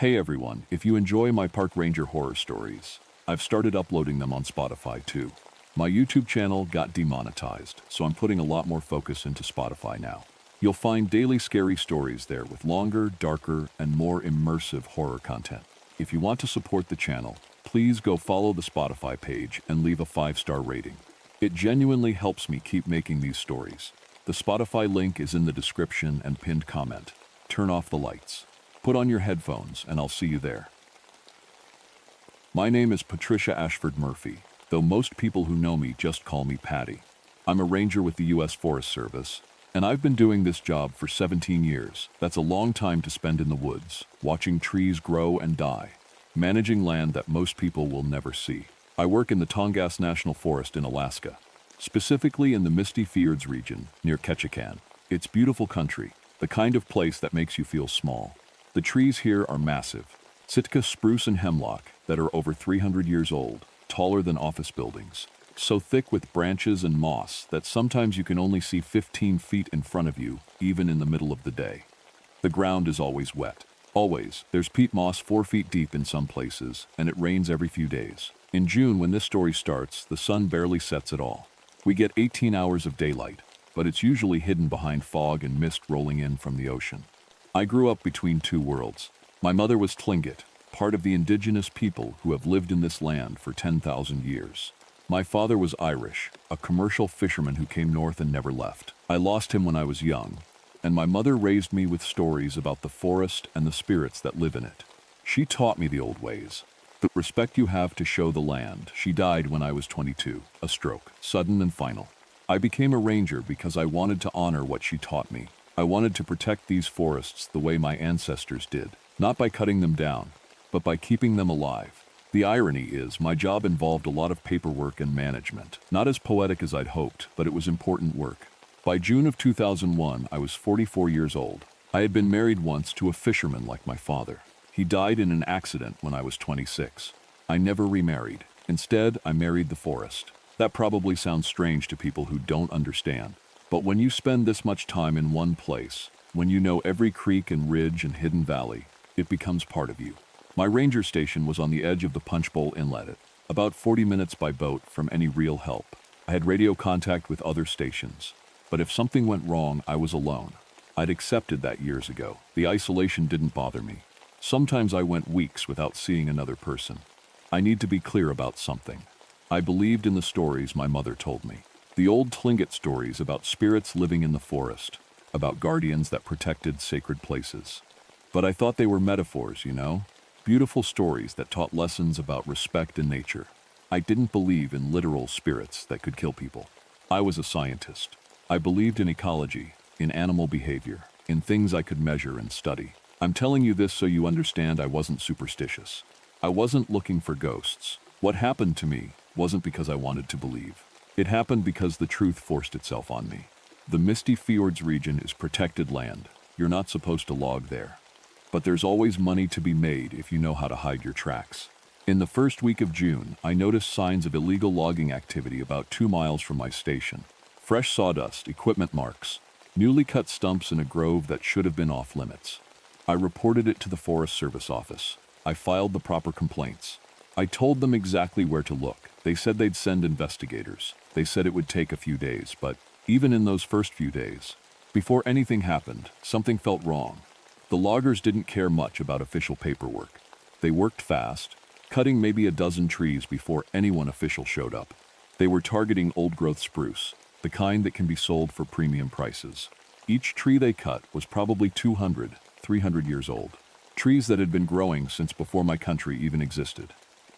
Hey everyone, if you enjoy my park ranger horror stories, I've started uploading them on Spotify too. My YouTube channel got demonetized, so I'm putting a lot more focus into Spotify now. You'll find daily scary stories there with longer, darker, and more immersive horror content. If you want to support the channel, please go follow the Spotify page and leave a 5-star rating. It genuinely helps me keep making these stories. The Spotify link is in the description and pinned comment. Turn off the lights. Put on your headphones and I'll see you there. My name is Patricia Ashford Murphy, though most people who know me just call me Patty. I'm a ranger with the U.S. Forest Service, and I've been doing this job for 17 years. That's a long time to spend in the woods, watching trees grow and die, managing land that most people will never see. I work in the Tongass National Forest in Alaska, specifically in the Misty Fjords region near Ketchikan. It's beautiful country, the kind of place that makes you feel small. The trees here are massive. Sitka spruce and hemlock that are over 300 years old, taller than office buildings. So thick with branches and moss that sometimes you can only see 15 feet in front of you, even in the middle of the day. The ground is always wet. Always. There's peat moss 4 feet deep in some places, and it rains every few days. In June, when this story starts, the sun barely sets at all. We get 18 hours of daylight, but it's usually hidden behind fog and mist rolling in from the ocean. I grew up between two worlds. My mother was Tlingit, part of the indigenous people who have lived in this land for 10,000 years. My father was Irish, a commercial fisherman who came north and never left. I lost him when I was young, and my mother raised me with stories about the forest and the spirits that live in it. She taught me the old ways, the respect you have to show the land. She died when I was 22, a stroke, sudden and final. I became a ranger because I wanted to honor what she taught me. I wanted to protect these forests the way my ancestors did, not by cutting them down, but by keeping them alive. The irony is, my job involved a lot of paperwork and management. Not as poetic as I'd hoped, but it was important work. By June of 2001, I was 44 years old. I had been married once to a fisherman like my father. He died in an accident when I was 26. I never remarried. Instead, I married the forest. That probably sounds strange to people who don't understand. But when you spend this much time in one place, when you know every creek and ridge and hidden valley, it becomes part of you. My ranger station was on the edge of the Punchbowl Inlet, about 40 minutes by boat from any real help. I had radio contact with other stations, but if something went wrong, I was alone. I'd accepted that years ago. The isolation didn't bother me. Sometimes I went weeks without seeing another person. I need to be clear about something. I believed in the stories my mother told me. The old Tlingit stories about spirits living in the forest, about guardians that protected sacred places. But I thought they were metaphors, you know? Beautiful stories that taught lessons about respect and nature. I didn't believe in literal spirits that could kill people. I was a scientist. I believed in ecology, in animal behavior, in things I could measure and study. I'm telling you this so you understand I wasn't superstitious. I wasn't looking for ghosts. What happened to me wasn't because I wanted to believe. It happened because the truth forced itself on me. The Misty Fjords region is protected land. You're not supposed to log there. But there's always money to be made if you know how to hide your tracks. In the first week of June, I noticed signs of illegal logging activity about 2 miles from my station. Fresh sawdust, equipment marks, newly cut stumps in a grove that should have been off limits. I reported it to the Forest Service office. I filed the proper complaints. I told them exactly where to look. They said they'd send investigators. They said it would take a few days, but even in those first few days, before anything happened, something felt wrong. The loggers didn't care much about official paperwork. They worked fast, cutting maybe a dozen trees before anyone official showed up. They were targeting old-growth spruce, the kind that can be sold for premium prices. Each tree they cut was probably 200, 300 years old. Trees that had been growing since before my country even existed.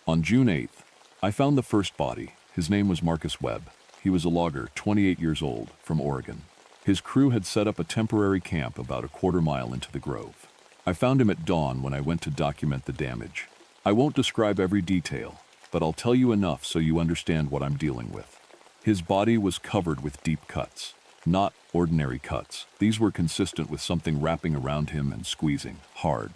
On June 8th, I found the first body. His name was Marcus Webb. He was a logger, 28 years old, from Oregon. His crew had set up a temporary camp about a quarter mile into the grove. I found him at dawn when I went to document the damage. I won't describe every detail, but I'll tell you enough so you understand what I'm dealing with. His body was covered with deep cuts. Not ordinary cuts. These were consistent with something wrapping around him and squeezing, hard.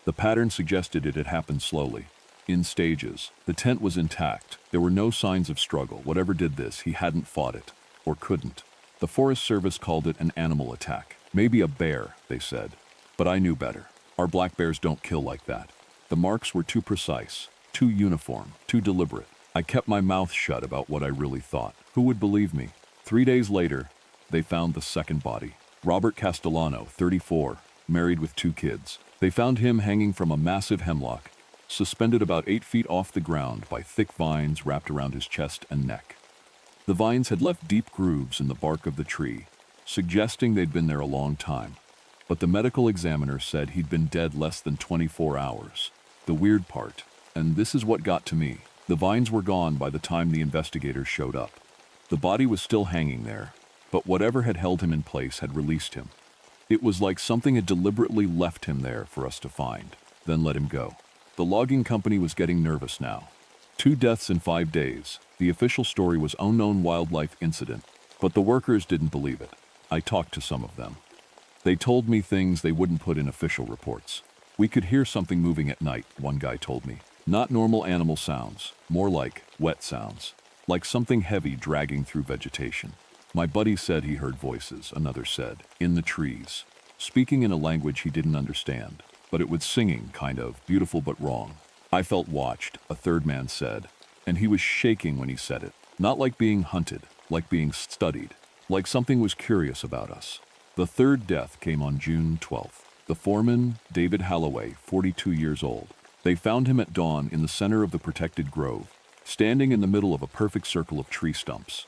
The pattern suggested it had happened slowly, in stages. The tent was intact. There were no signs of struggle. Whatever did this, he hadn't fought it, or couldn't. The Forest Service called it an animal attack. Maybe a bear, they said. But I knew better. Our black bears don't kill like that. The marks were too precise, too uniform, too deliberate. I kept my mouth shut about what I really thought. Who would believe me? 3 days later, they found the second body. Robert Castellano, 34, married with 2 kids. They found him hanging from a massive hemlock, suspended about 8 feet off the ground by thick vines wrapped around his chest and neck. The vines had left deep grooves in the bark of the tree, suggesting they'd been there a long time. But the medical examiner said he'd been dead less than 24 hours. The weird part, and this is what got to me, the vines were gone by the time the investigators showed up. The body was still hanging there, but whatever had held him in place had released him. It was like something had deliberately left him there for us to find, then let him go. The logging company was getting nervous now. 2 deaths in 5 days. The official story was unknown wildlife incident, but the workers didn't believe it. I talked to some of them. They told me things they wouldn't put in official reports. We could hear something moving at night, one guy told me. Not normal animal sounds, more like wet sounds, like something heavy dragging through vegetation. My buddy said he heard voices, another said, in the trees, speaking in a language he didn't understand, but it was singing, kind of, beautiful but wrong. I felt watched, a third man said, and he was shaking when he said it. Not like being hunted, like being studied, like something was curious about us. The third death came on June 12th. The foreman, David Halloway, 42 years old. They found him at dawn in the center of the protected grove, standing in the middle of a perfect circle of tree stumps.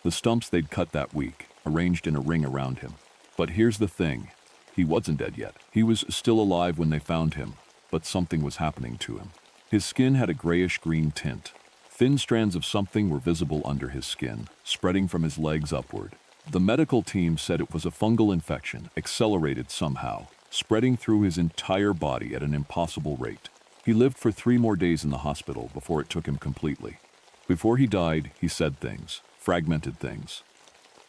The stumps they'd cut that week, arranged in a ring around him. But here's the thing, he wasn't dead yet. He was still alive when they found him, but something was happening to him. His skin had a grayish-green tint. Thin strands of something were visible under his skin, spreading from his legs upward. The medical team said it was a fungal infection, accelerated somehow, spreading through his entire body at an impossible rate. He lived for 3 more days in the hospital before it took him completely. Before he died, he said things, fragmented things.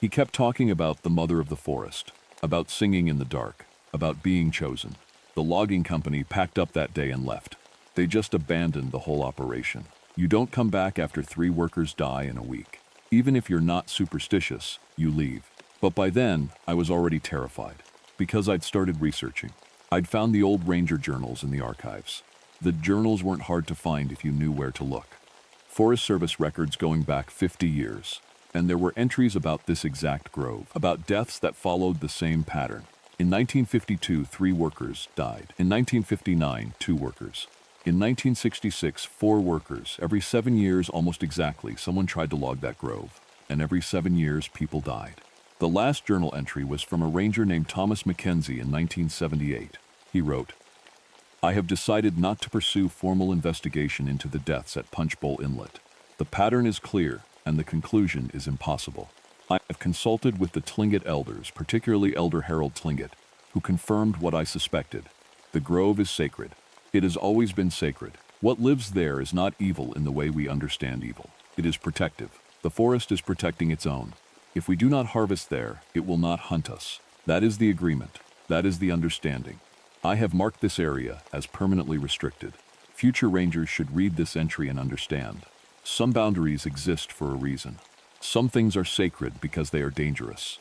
He kept talking about the mother of the forest, about singing in the dark, about being chosen. The logging company packed up that day and left. They just abandoned the whole operation. You don't come back after 3 workers die in a week. Even if you're not superstitious, you leave. But by then, I was already terrified, because I'd started researching. I'd found the old ranger journals in the archives. The journals weren't hard to find if you knew where to look. Forest Service records going back 50 years. And there were entries about this exact grove, about deaths that followed the same pattern. In 1952, 3 workers died. In 1959, 2 workers. In 1966, 4 workers. Every 7 years, almost exactly, someone tried to log that grove. And every 7 years, people died. The last journal entry was from a ranger named Thomas Mackenzie in 1978. He wrote, "I have decided not to pursue formal investigation into the deaths at Punchbowl Inlet. The pattern is clear, and the conclusion is impossible. I have consulted with the Tlingit elders, particularly Elder Harold Tlingit, who confirmed what I suspected. The grove is sacred. It has always been sacred. What lives there is not evil in the way we understand evil. It is protective. The forest is protecting its own. If we do not harvest there, it will not hunt us. That is the agreement. That is the understanding. I have marked this area as permanently restricted. Future rangers should read this entry and understand. Some boundaries exist for a reason. Some things are sacred because they are dangerous.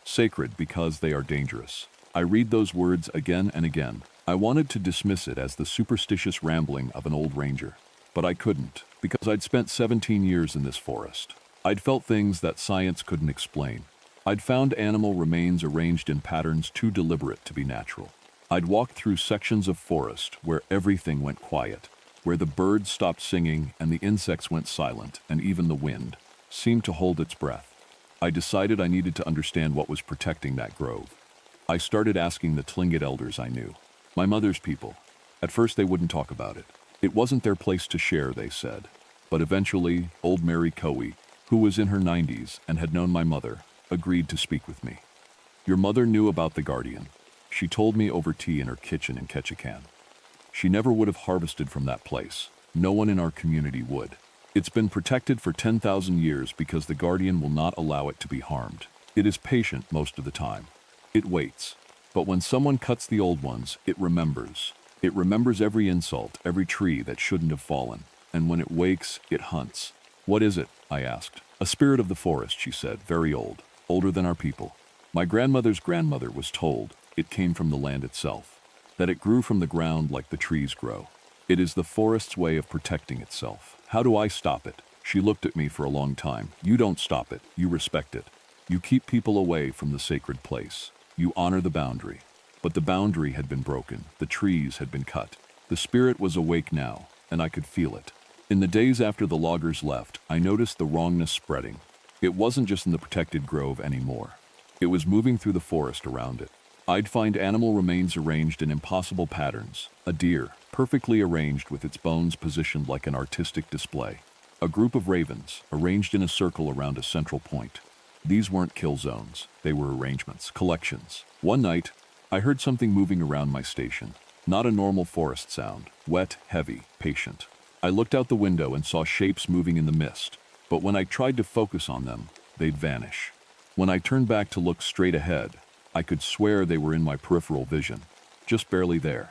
Sacred because they are dangerous." I read those words again and again. I wanted to dismiss it as the superstitious rambling of an old ranger, but I couldn't, because I'd spent 17 years in this forest. I'd felt things that science couldn't explain. I'd found animal remains arranged in patterns too deliberate to be natural. I'd walked through sections of forest where everything went quiet, where the birds stopped singing and the insects went silent, and even the wind seemed to hold its breath. I decided I needed to understand what was protecting that grove. I started asking the Tlingit elders I knew, my mother's people. At first they wouldn't talk about it. It wasn't their place to share, they said. But eventually, old Mary Coe, who was in her 90s and had known my mother, agreed to speak with me. "Your mother knew about the Guardian. She told me over tea in her kitchen in Ketchikan. She never would have harvested from that place. No one in our community would. It's been protected for 10,000 years because the Guardian will not allow it to be harmed. It is patient most of the time. It waits. But when someone cuts the old ones, it remembers. It remembers every insult, every tree that shouldn't have fallen. And when it wakes, it hunts." "What is it?" I asked. "A spirit of the forest," she said, "very old, older than our people. My grandmother's grandmother was told it came from the land itself. that it grew from the ground like the trees grow. It is the forest's way of protecting itself. How do I stop it? She looked at me for a long time. You don't stop it, you respect it. You keep people away from the sacred place. You honor the boundary. But the boundary had been broken, the trees had been cut. The spirit was awake now, and I could feel it. In the days after the loggers left, I noticed the wrongness spreading. It wasn't just in the protected grove anymore. It was moving through the forest around it. I'd find animal remains arranged in impossible patterns. A deer, perfectly arranged with its bones positioned like an artistic display. A group of ravens, arranged in a circle around a central point. These weren't kill zones, they were arrangements, collections. One night, I heard something moving around my station. Not a normal forest sound, wet, heavy, patient. I looked out the window and saw shapes moving in the mist, but when I tried to focus on them, they'd vanish. When I turned back to look straight ahead, I could swear they were in my peripheral vision, just barely there.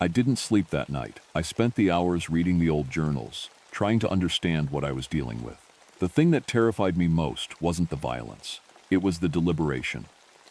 I didn't sleep that night. I spent the hours reading the old journals, trying to understand what I was dealing with. The thing that terrified me most wasn't the violence. It was the deliberation.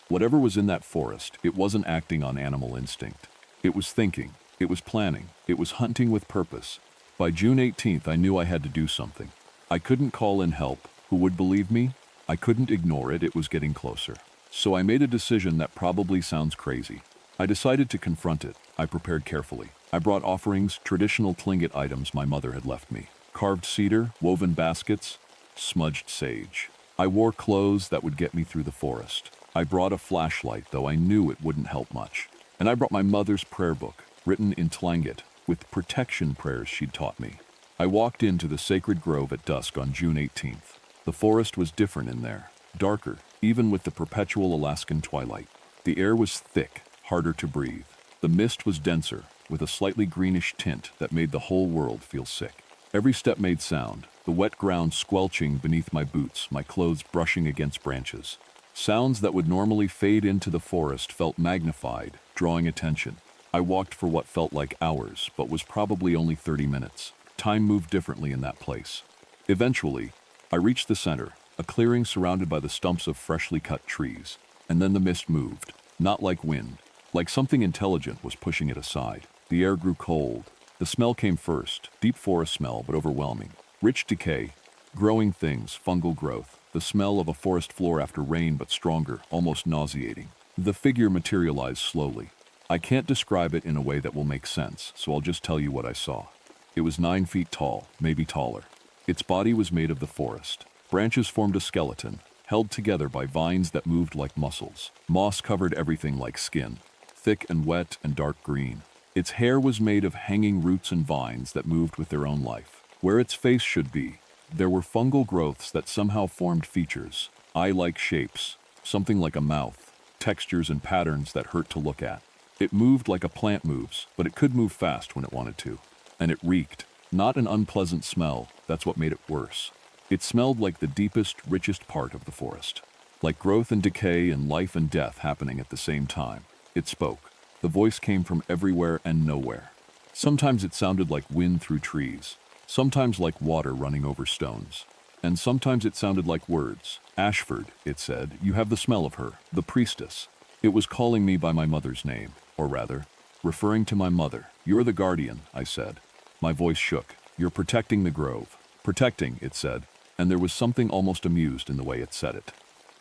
Whatever was in that forest, it wasn't acting on animal instinct. It was thinking, it was planning, it was hunting with purpose. By June 18th, I knew I had to do something. I couldn't call in help. Who would believe me? I couldn't ignore it. It was getting closer. So I made a decision that probably sounds crazy. I decided to confront it. I prepared carefully. I brought offerings, traditional Tlingit items my mother had left me. Carved cedar, woven baskets, smudged sage. I wore clothes that would get me through the forest. I brought a flashlight, though I knew it wouldn't help much. And I brought my mother's prayer book, written in Tlingit, with protection prayers she'd taught me. I walked into the sacred grove at dusk on June 18th. The forest was different in there, darker, even with the perpetual Alaskan twilight. The air was thick, harder to breathe. The mist was denser, with a slightly greenish tint that made the whole world feel sick. Every step made sound, the wet ground squelching beneath my boots, my clothes brushing against branches. Sounds that would normally fade into the forest felt magnified, drawing attention. I walked for what felt like hours, but was probably only 30 minutes. Time moved differently in that place. Eventually, I reached the center, a clearing surrounded by the stumps of freshly cut trees. And then the mist moved, not like wind, like something intelligent was pushing it aside. The air grew cold. The smell came first, deep forest smell, but overwhelming. Rich decay, growing things, fungal growth, the smell of a forest floor after rain, but stronger, almost nauseating. The figure materialized slowly. I can't describe it in a way that will make sense, so I'll just tell you what I saw. It was 9 feet tall, maybe taller. Its body was made of the forest. Branches formed a skeleton, held together by vines that moved like muscles. Moss covered everything like skin, thick and wet and dark green. Its hair was made of hanging roots and vines that moved with their own life. Where its face should be, there were fungal growths that somehow formed features, eye-like shapes, something like a mouth, textures and patterns that hurt to look at. It moved like a plant moves, but it could move fast when it wanted to. And it reeked. Not an unpleasant smell, that's what made it worse. It smelled like the deepest, richest part of the forest. Like growth and decay and life and death happening at the same time. It spoke. The voice came from everywhere and nowhere. Sometimes it sounded like wind through trees. Sometimes like water running over stones. And sometimes it sounded like words. Ashford, it said, you have the smell of her, the priestess. It was calling me by my mother's name, or rather, referring to my mother. You're the guardian, I said. My voice shook. You're protecting the grove. Protecting, it said, and there was something almost amused in the way it said it.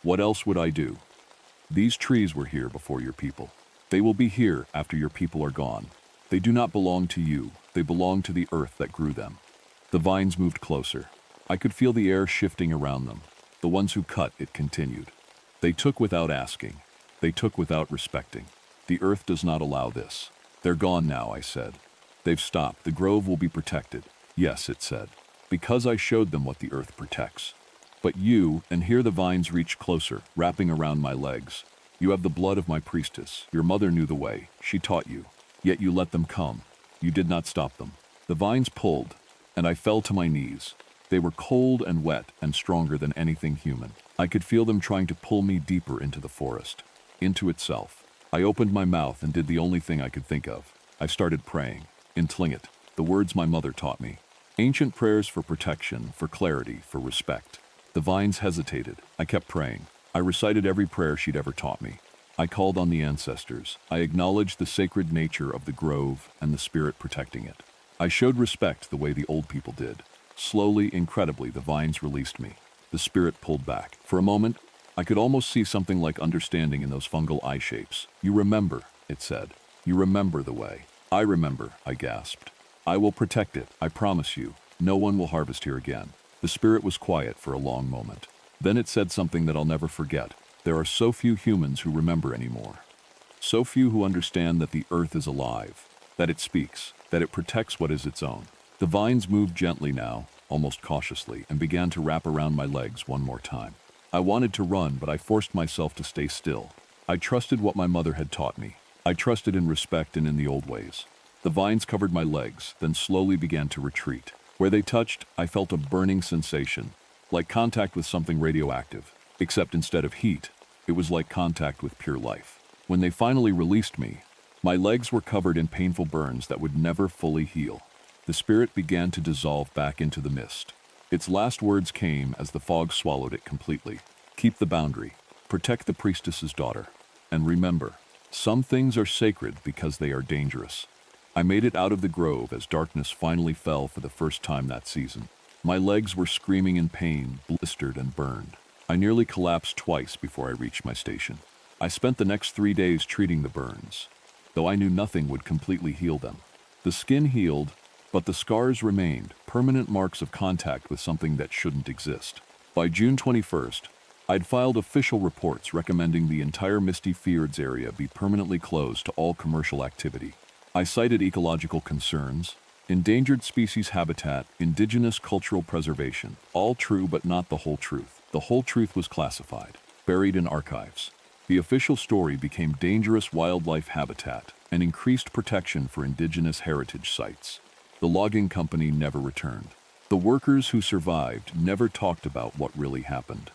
What else would I do? These trees were here before your people. They will be here after your people are gone. They do not belong to you. They belong to the earth that grew them. The vines moved closer. I could feel the air shifting around them. The ones who cut, it continued. They took without asking. They took without respecting. The earth does not allow this. They're gone now, I said. They've stopped. The grove will be protected. Yes, it said. Because I showed them what the earth protects. But you, and here the vines reached closer, wrapping around my legs. You have the blood of my priestess. Your mother knew the way. She taught you. Yet you let them come. You did not stop them. The vines pulled, and I fell to my knees. They were cold and wet and stronger than anything human. I could feel them trying to pull me deeper into the forest, into itself. I opened my mouth and did the only thing I could think of. I started praying, in Tlingit, the words my mother taught me. Ancient prayers for protection, for clarity, for respect. The vines hesitated. I kept praying. I recited every prayer she'd ever taught me. I called on the ancestors. I acknowledged the sacred nature of the grove and the spirit protecting it. I showed respect the way the old people did. Slowly, incredibly, the vines released me. The spirit pulled back. For a moment, I could almost see something like understanding in those fungal eye shapes. "You remember," it said. "You remember the way." "I remember," I gasped. "I will protect it, I promise you. No one will harvest here again." The spirit was quiet for a long moment. Then it said something that I'll never forget. "There are so few humans who remember anymore. So few who understand that the earth is alive, that it speaks, that it protects what is its own." The vines moved gently now, almost cautiously, and began to wrap around my legs one more time. I wanted to run, but I forced myself to stay still. I trusted what my mother had taught me. I trusted in respect and in the old ways. The vines covered my legs, then slowly began to retreat. Where they touched, I felt a burning sensation, like contact with something radioactive, except instead of heat, it was like contact with pure life. When they finally released me, my legs were covered in painful burns that would never fully heal. The spirit began to dissolve back into the mist. Its last words came as the fog swallowed it completely. "Keep the boundary. Protect the priestess's daughter. And remember, some things are sacred because they are dangerous." I made it out of the grove as darkness finally fell for the first time that season. My legs were screaming in pain, blistered and burned. I nearly collapsed twice before I reached my station. I spent the next 3 days treating the burns, though I knew nothing would completely heal them. The skin healed, but the scars remained, permanent marks of contact with something that shouldn't exist. By June 21st, I'd filed official reports recommending the entire Misty Fjords area be permanently closed to all commercial activity. I cited ecological concerns, endangered species habitat, indigenous cultural preservation. All true, but not the whole truth. The whole truth was classified, buried in archives. The official story became dangerous wildlife habitat and increased protection for indigenous heritage sites. The logging company never returned. The workers who survived never talked about what really happened.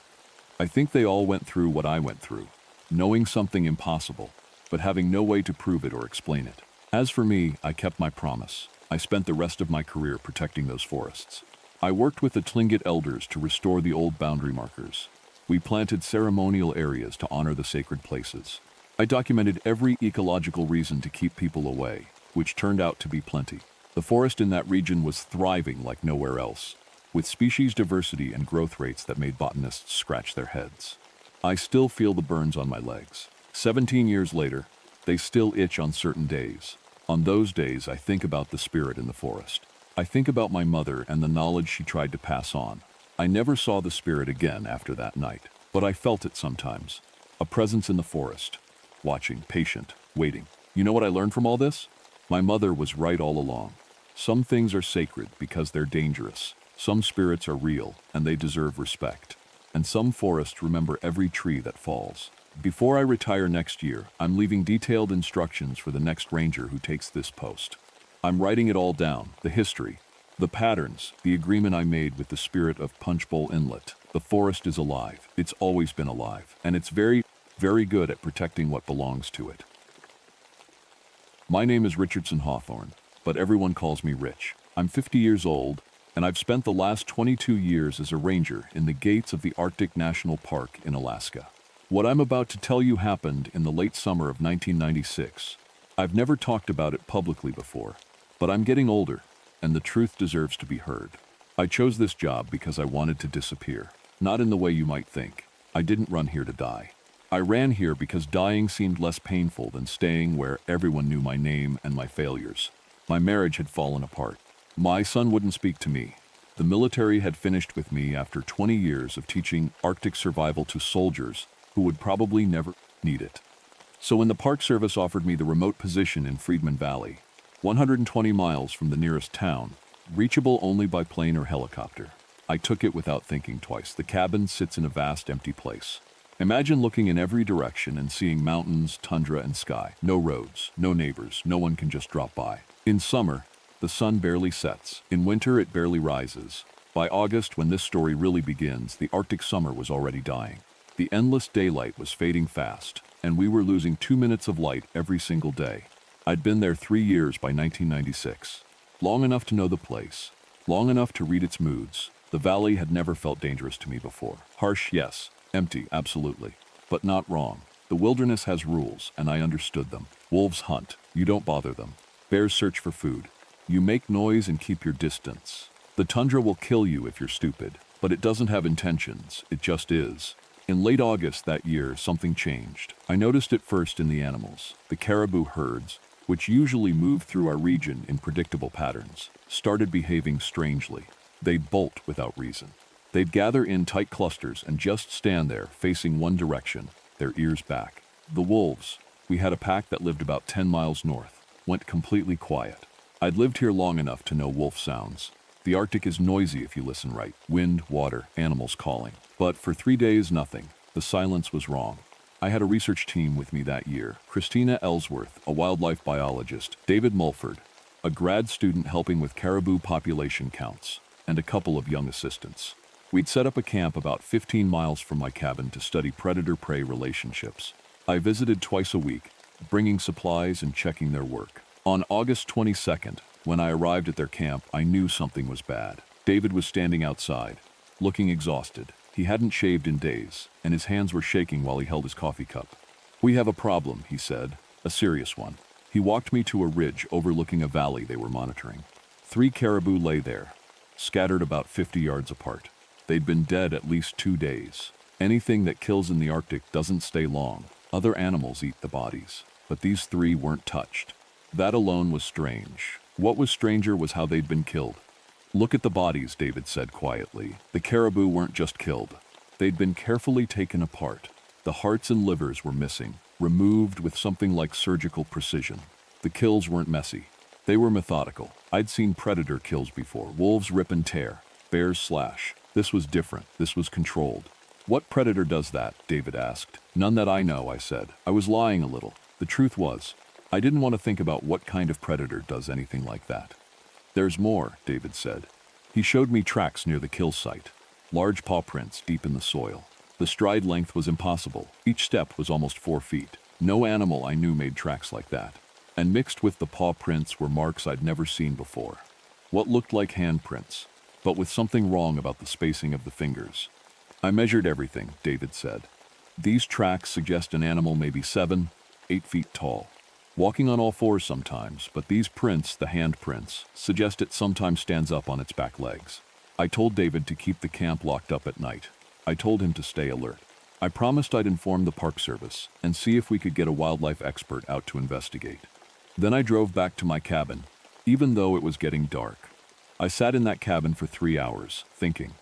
I think they all went through what I went through, knowing something impossible, but having no way to prove it or explain it. As for me, I kept my promise. I spent the rest of my career protecting those forests. I worked with the Tlingit elders to restore the old boundary markers. We planted ceremonial areas to honor the sacred places. I documented every ecological reason to keep people away, which turned out to be plenty. The forest in that region was thriving like nowhere else, with species diversity and growth rates that made botanists scratch their heads. I still feel the burns on my legs. 17 years later, they still itch on certain days. On those days, I think about the spirit in the forest. I think about my mother and the knowledge she tried to pass on. I never saw the spirit again after that night, but I felt it sometimes. A presence in the forest, watching, patient, waiting. You know what I learned from all this? My mother was right all along. Some things are sacred because they're dangerous. Some spirits are real and they deserve respect. And some forests remember every tree that falls. Before I retire next year, I'm leaving detailed instructions for the next ranger who takes this post. I'm writing it all down, the history, the patterns, the agreement I made with the spirit of Punchbowl Inlet. The forest is alive. It's always been alive. And it's very, very good at protecting what belongs to it. My name is Richardson Hawthorne, but everyone calls me Rich. I'm 50 years old, and I've spent the last 22 years as a ranger in the gates of the Arctic National Park in Alaska. What I'm about to tell you happened in the late summer of 1996. I've never talked about it publicly before, but I'm getting older, and the truth deserves to be heard. I chose this job because I wanted to disappear, not in the way you might think. I didn't run here to die. I ran here because dying seemed less painful than staying where everyone knew my name and my failures. My marriage had fallen apart. My son wouldn't speak to me. The military had finished with me after 20 years of teaching Arctic survival to soldiers who would probably never need it. So when the Park Service offered me the remote position in Friedman Valley, 120 miles from the nearest town, reachable only by plane or helicopter, I took it without thinking twice. The cabin sits in a vast empty place. Imagine looking in every direction and seeing mountains, tundra, and sky. No roads, no neighbors, no one can just drop by. In summer, the sun barely sets. In winter, it barely rises. By August, when this story really begins, the Arctic summer was already dying. The endless daylight was fading fast, and we were losing 2 minutes of light every single day. I'd been there 3 years by 1996. Long enough to know the place, long enough to read its moods. The valley had never felt dangerous to me before. Harsh, yes. Empty, absolutely. But not wrong. The wilderness has rules, and I understood them. Wolves hunt. You don't bother them. Bears search for food. You make noise and keep your distance. The tundra will kill you if you're stupid, but it doesn't have intentions. It just is. In late August that year, something changed. I noticed it first in the animals. The caribou herds, which usually move through our region in predictable patterns, started behaving strangely. They'd bolt without reason. They'd gather in tight clusters and just stand there, facing one direction, their ears back. The wolves, we had a pack that lived about 10 miles north, went completely quiet. I'd lived here long enough to know wolf sounds. The Arctic is noisy if you listen right. Wind, water, animals calling. But for 3 days, nothing. The silence was wrong. I had a research team with me that year. Christina Ellsworth, a wildlife biologist, David Mulford, a grad student helping with caribou population counts, and a couple of young assistants. We'd set up a camp about 15 miles from my cabin to study predator-prey relationships. I visited twice a week, bringing supplies and checking their work. On August 22nd, when I arrived at their camp, I knew something was bad. David was standing outside, looking exhausted. He hadn't shaved in days, and his hands were shaking while he held his coffee cup. "We have a problem," he said, "a serious one." He walked me to a ridge overlooking a valley they were monitoring. 3 caribou lay there, scattered about 50 yards apart. They'd been dead at least 2 days. Anything that kills in the Arctic doesn't stay long. Other animals eat the bodies, but these 3 weren't touched. That alone was strange. What was stranger was how they'd been killed. "Look at the bodies," David said quietly. The caribou weren't just killed. They'd been carefully taken apart. The hearts and livers were missing, removed with something like surgical precision. The kills weren't messy. They were methodical. I'd seen predator kills before. Wolves rip and tear. Bears slash. This was different. This was controlled. "What predator does that?" David asked. "None that I know," I said. I was lying a little. The truth was, I didn't want to think about what kind of predator does anything like that. "There's more," David said. He showed me tracks near the kill site. Large paw prints deep in the soil. The stride length was impossible. Each step was almost 4 feet. No animal I knew made tracks like that. And mixed with the paw prints were marks I'd never seen before. What looked like handprints, but with something wrong about the spacing of the fingers. "I measured everything," David said. "These tracks suggest an animal may be 7, 8 feet tall. Walking on all fours sometimes, but these prints, the hand prints, suggest it sometimes stands up on its back legs." I told David to keep the camp locked up at night. I told him to stay alert. I promised I'd inform the Park Service and see if we could get a wildlife expert out to investigate. Then I drove back to my cabin, even though it was getting dark. I sat in that cabin for 3 hours, thinking.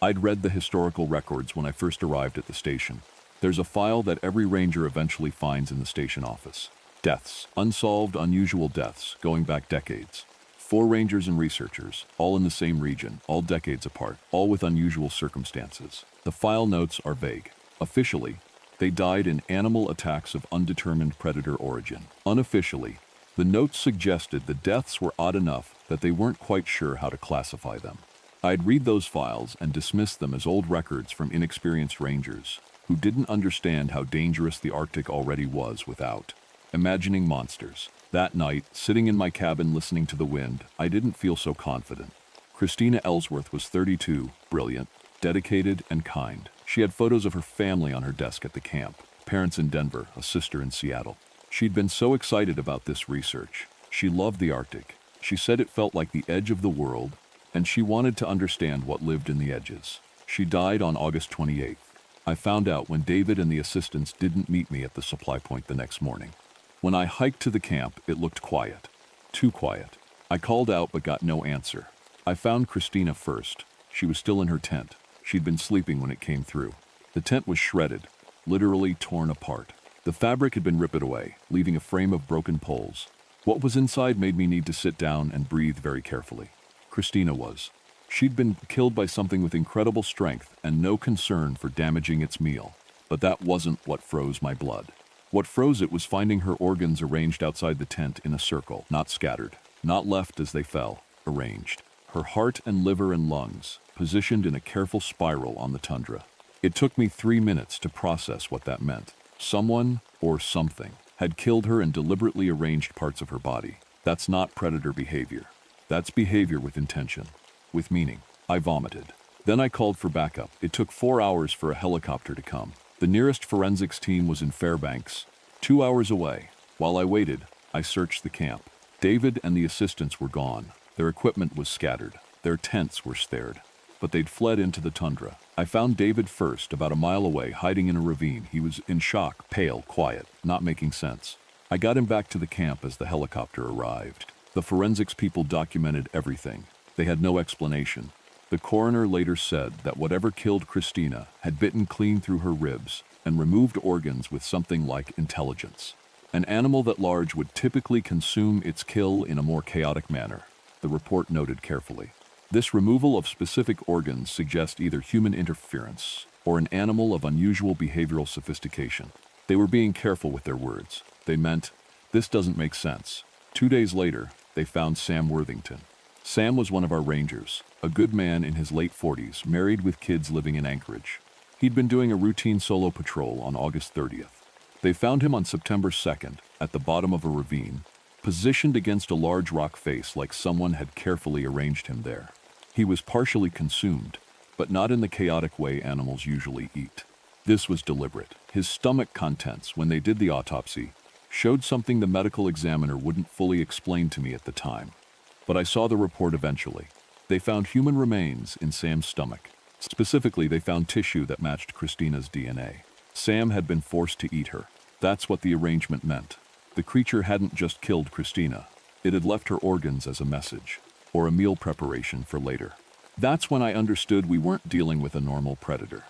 I'd read the historical records when I first arrived at the station. There's a file that every ranger eventually finds in the station office. Deaths, unsolved, unusual deaths, going back decades. 4 rangers and researchers, all in the same region, all decades apart, all with unusual circumstances. The file notes are vague. Officially, they died in animal attacks of undetermined predator origin. Unofficially, the notes suggested the deaths were odd enough that they weren't quite sure how to classify them. I'd read those files and dismiss them as old records from inexperienced rangers who didn't understand how dangerous the Arctic already was without imagining monsters. That night, sitting in my cabin listening to the wind, I didn't feel so confident. Christina Ellsworth was 32, brilliant, dedicated, and kind. She had photos of her family on her desk at the camp, parents in Denver, a sister in Seattle. She'd been so excited about this research. She loved the Arctic. She said it felt like the edge of the world, and she wanted to understand what lived in the edges. She died on August 28th. I found out when David and the assistants didn't meet me at the supply point the next morning. When I hiked to the camp, it looked quiet. Too quiet. I called out but got no answer. I found Christina first. She was still in her tent. She'd been sleeping when it came through. The tent was shredded, literally torn apart. The fabric had been ripped away, leaving a frame of broken poles. What was inside made me need to sit down and breathe very carefully. Christina was. She'd been killed by something with incredible strength and no concern for damaging its meal. But that wasn't what froze my blood. What froze it was finding her organs arranged outside the tent in a circle, not scattered, not left as they fell, arranged. Her heart and liver and lungs, positioned in a careful spiral on the tundra. It took me 3 minutes to process what that meant. Someone, or something, had killed her and deliberately arranged parts of her body. That's not predator behavior. That's behavior with intention, with meaning. I vomited. Then I called for backup. It took 4 hours for a helicopter to come. The nearest forensics team was in Fairbanks, 2 hours away. While I waited, I searched the camp. David and the assistants were gone. Their equipment was scattered. Their tents were spared. But they'd fled into the tundra. I found David first, about a mile away, hiding in a ravine. He was in shock, pale, quiet, not making sense. I got him back to the camp as the helicopter arrived. The forensics people documented everything. They had no explanation. The coroner later said that whatever killed Christina had bitten clean through her ribs and removed organs with something like intelligence. An animal that large would typically consume its kill in a more chaotic manner, the report noted carefully. This removal of specific organs suggests either human interference or an animal of unusual behavioral sophistication. They were being careful with their words. They meant, this doesn't make sense. 2 days later, they found Sam Worthington. Sam was one of our rangers, a good man in his late 40s, married with kids living in Anchorage. He'd been doing a routine solo patrol on August 30th. They found him on September 2nd at the bottom of a ravine, positioned against a large rock face like someone had carefully arranged him there. He was partially consumed, but not in the chaotic way animals usually eat. This was deliberate. His stomach contents, when they did the autopsy, showed something the medical examiner wouldn't fully explain to me at the time. But I saw the report eventually. They found human remains in Sam's stomach. Specifically, they found tissue that matched Christina's DNA. Sam had been forced to eat her. That's what the arrangement meant. The creature hadn't just killed Christina. It had left her organs as a message, or a meal preparation for later. That's when I understood we weren't dealing with a normal predator.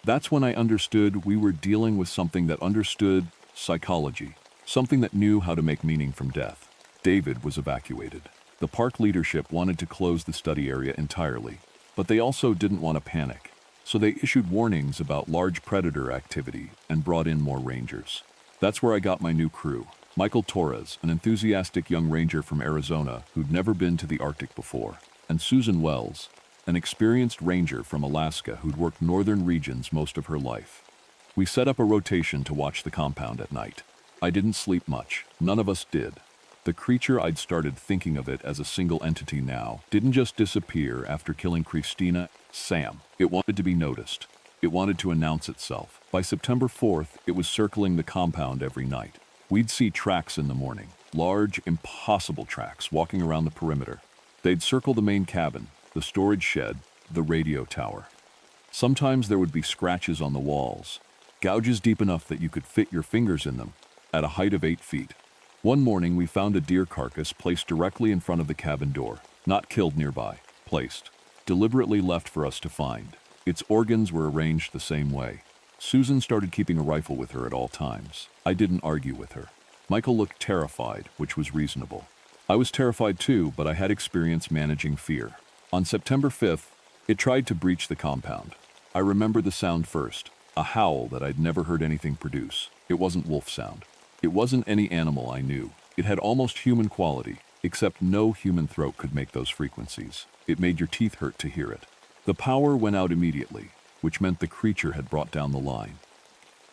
That's when I understood we were dealing with something that understood psychology, something that knew how to make meaning from death. David was evacuated. The park leadership wanted to close the study area entirely, but they also didn't want to panic. So they issued warnings about large predator activity and brought in more rangers. That's where I got my new crew. Michael Torres, an enthusiastic young ranger from Arizona who'd never been to the Arctic before, and Susan Wells, an experienced ranger from Alaska who'd worked northern regions most of her life. We set up a rotation to watch the compound at night. I didn't sleep much. None of us did. The creature, I'd started thinking of it as a single entity now, didn't just disappear after killing Christina. Sam. It wanted to be noticed. It wanted to announce itself. By September 4th, it was circling the compound every night. We'd see tracks in the morning, large, impossible tracks walking around the perimeter. They'd circle the main cabin, the storage shed, the radio tower. Sometimes there would be scratches on the walls, gouges deep enough that you could fit your fingers in them, at a height of 8 feet. One morning, we found a deer carcass placed directly in front of the cabin door, not killed nearby, placed, deliberately left for us to find. Its organs were arranged the same way. Susan started keeping a rifle with her at all times. I didn't argue with her. Michael looked terrified, which was reasonable. I was terrified too, but I had experience managing fear. On September 5th, it tried to breach the compound. I remember the sound first, a howl that I'd never heard anything produce. It wasn't wolf sound. It wasn't any animal I knew. It had almost human quality, except no human throat could make those frequencies. It made your teeth hurt to hear it. The power went out immediately, which meant the creature had brought down the line.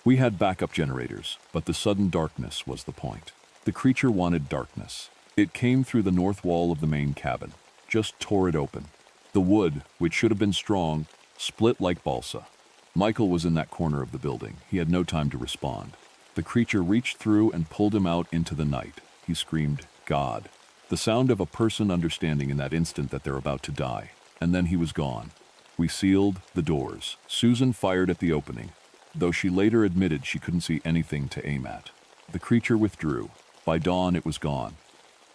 We had backup generators, but the sudden darkness was the point. The creature wanted darkness. It came through the north wall of the main cabin, just tore it open. The wood, which should have been strong, split like balsa. Michael was in that corner of the building. He had no time to respond. The creature reached through and pulled him out into the night. He screamed, "God." The sound of a person understanding in that instant that they're about to die. And then he was gone. We sealed the doors. Susan fired at the opening, though she later admitted she couldn't see anything to aim at. The creature withdrew. By dawn, it was gone.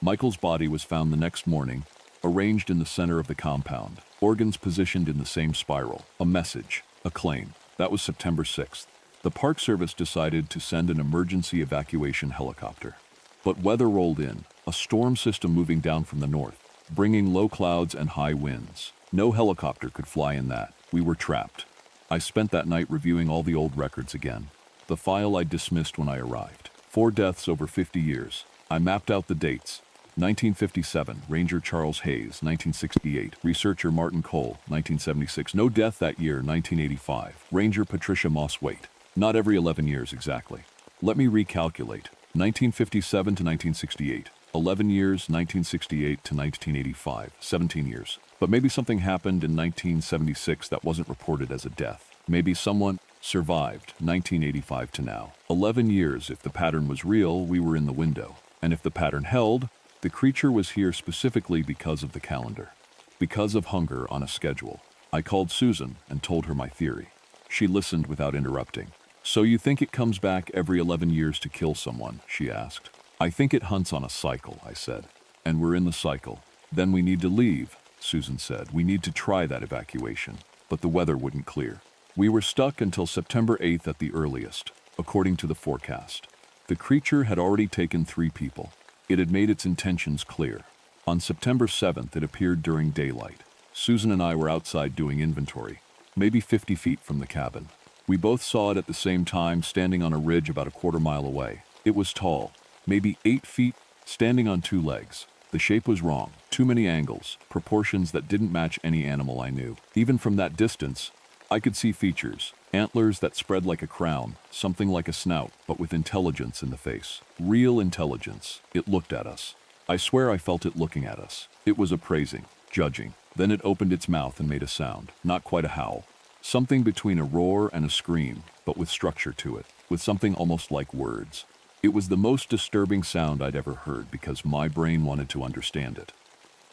Michael's body was found the next morning, arranged in the center of the compound, organs positioned in the same spiral. A message, a claim. That was September 6th. The Park Service decided to send an emergency evacuation helicopter. But weather rolled in, a storm system moving down from the north, bringing low clouds and high winds. No helicopter could fly in that. We were trapped. I spent that night reviewing all the old records again. The file I dismissed when I arrived. 4 deaths over 50 years. I mapped out the dates. 1957, Ranger Charles Hayes, 1968, researcher Martin Cole, 1976, no death that year, 1985, Ranger Patricia Moss Waite. Not every 11 years exactly. Let me recalculate. 1957 to 1968, 11 years, 1968 to 1985, 17 years. But maybe something happened in 1976 that wasn't reported as a death. Maybe someone Survived, 1985 to now. 11 years. If the pattern was real, we were in the window. And if the pattern held, the creature was here specifically because of the calendar. Because of hunger on a schedule. I called Susan and told her my theory. She listened without interrupting. So you think it comes back every 11 years to kill someone? She asked. I think it hunts on a cycle, I said. And we're in the cycle. Then we need to leave, Susan said. We need to try that evacuation. But the weather wouldn't clear. We were stuck until September 8th at the earliest, according to the forecast. The creature had already taken 3 people. It had made its intentions clear. On September 7th, it appeared during daylight. Susan and I were outside doing inventory, maybe 50 feet from the cabin. We both saw it at the same time, standing on a ridge about a quarter mile away. It was tall, maybe 8 feet, standing on 2 legs. The shape was wrong, too many angles, proportions that didn't match any animal I knew. Even from that distance, I could see features, antlers that spread like a crown, something like a snout, but with intelligence in the face. Real intelligence. It looked at us. I swear I felt it looking at us. It was appraising, judging. Then it opened its mouth and made a sound, not quite a howl. Something between a roar and a scream, but with structure to it, with something almost like words. It was the most disturbing sound I'd ever heard because my brain wanted to understand it.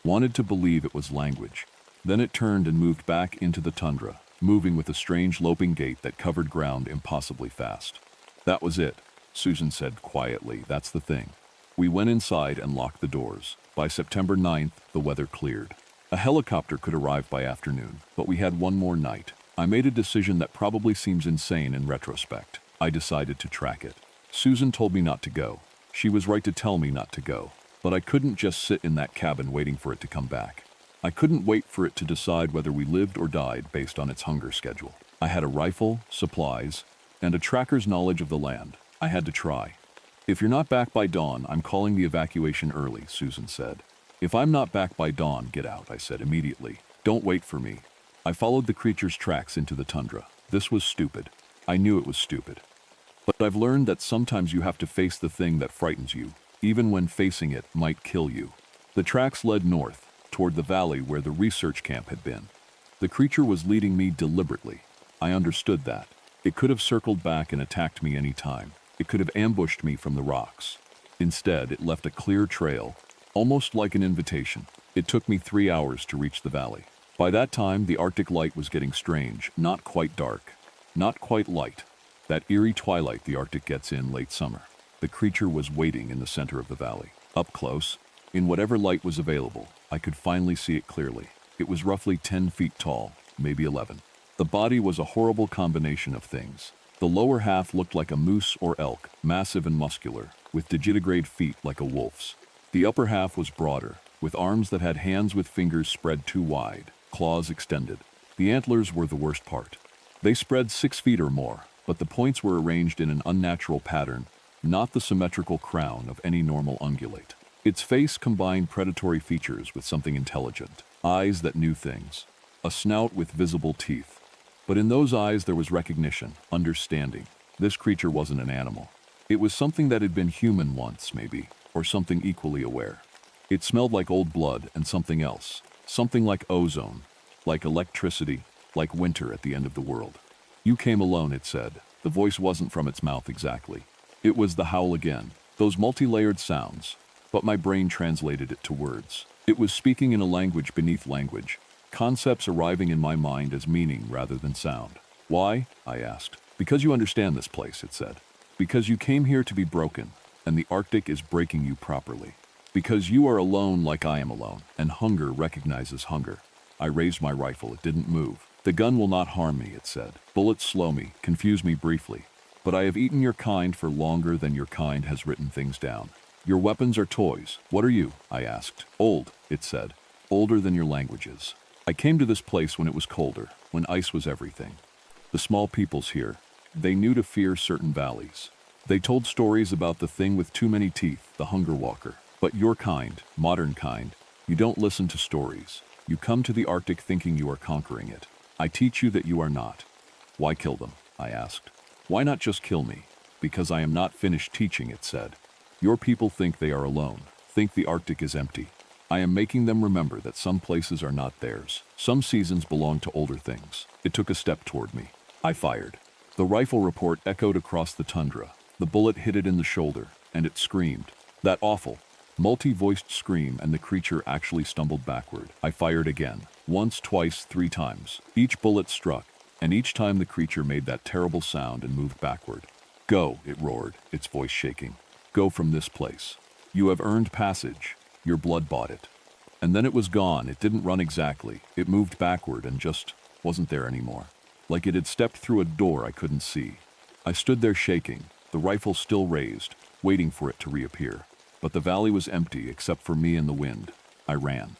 Wanted to believe it was language. Then it turned and moved back into the tundra, moving with a strange loping gait that covered ground impossibly fast. That was it, Susan said quietly. That's the thing. We went inside and locked the doors. By September 9th, the weather cleared. A helicopter could arrive by afternoon, but we had one more night. I made a decision that probably seems insane in retrospect. I decided to track it. Susan told me not to go. She was right to tell me not to go. But I couldn't just sit in that cabin waiting for it to come back. I couldn't wait for it to decide whether we lived or died based on its hunger schedule. I had a rifle, supplies, and a tracker's knowledge of the land. I had to try. If you're not back by dawn, I'm calling the evacuation early, Susan said. If I'm not back by dawn, get out, I said immediately. Don't wait for me. I followed the creature's tracks into the tundra. This was stupid. I knew it was stupid. But I've learned that sometimes you have to face the thing that frightens you, even when facing it might kill you. The tracks led north, toward the valley where the research camp had been. The creature was leading me deliberately. I understood that. It could have circled back and attacked me any time. It could have ambushed me from the rocks. Instead, it left a clear trail, almost like an invitation. It took me 3 hours to reach the valley. By that time, the Arctic light was getting strange, not quite dark, not quite light. That eerie twilight the Arctic gets in late summer. The creature was waiting in the center of the valley. Up close, in whatever light was available, I could finally see it clearly. It was roughly 10 feet tall, maybe 11. The body was a horrible combination of things. The lower half looked like a moose or elk, massive and muscular, with digitigrade feet like a wolf's. The upper half was broader, with arms that had hands with fingers spread too wide, claws extended. The antlers were the worst part. They spread 6 feet or more, but the points were arranged in an unnatural pattern, not the symmetrical crown of any normal ungulate. Its face combined predatory features with something intelligent, eyes that knew things, a snout with visible teeth. But in those eyes there was recognition, understanding. This creature wasn't an animal. It was something that had been human once, maybe, or something equally aware. It smelled like old blood and something else, something like ozone, like electricity, like winter at the end of the world. You came alone, it said. The voice wasn't from its mouth exactly. It was the howl again, those multi-layered sounds. But my brain translated it to words. It was speaking in a language beneath language, concepts arriving in my mind as meaning rather than sound. Why? I asked. Because you understand this place, it said. Because you came here to be broken, and the Arctic is breaking you properly. Because you are alone like I am alone, and hunger recognizes hunger. I raised my rifle. It didn't move. The gun will not harm me, it said. Bullets slow me, confuse me briefly. But I have eaten your kind for longer than your kind has written things down. Your weapons are toys. What are you? I asked. Old, it said. Older than your languages. I came to this place when it was colder, when ice was everything. The small peoples here, they knew to fear certain valleys. They told stories about the thing with too many teeth, the hunger walker. But your kind, modern kind, you don't listen to stories. You come to the Arctic thinking you are conquering it. I teach you that you are not. Why kill them? I asked. Why not just kill me? Because I am not finished teaching, it said. Your people think they are alone, think the Arctic is empty. I am making them remember that some places are not theirs. Some seasons belong to older things. It took a step toward me. I fired. The rifle report echoed across the tundra. The bullet hit it in the shoulder, and it screamed. That awful, multi-voiced scream, and the creature actually stumbled backward. I fired again. Once, twice, 3 times. Each bullet struck, and each time the creature made that terrible sound and moved backward. Go, it roared, its voice shaking. Go from this place. You have earned passage. Your blood bought it. And then it was gone. It didn't run exactly. It moved backward and just wasn't there anymore. Like it had stepped through a door I couldn't see. I stood there shaking, the rifle still raised, waiting for it to reappear. But the valley was empty except for me and the wind. I ran.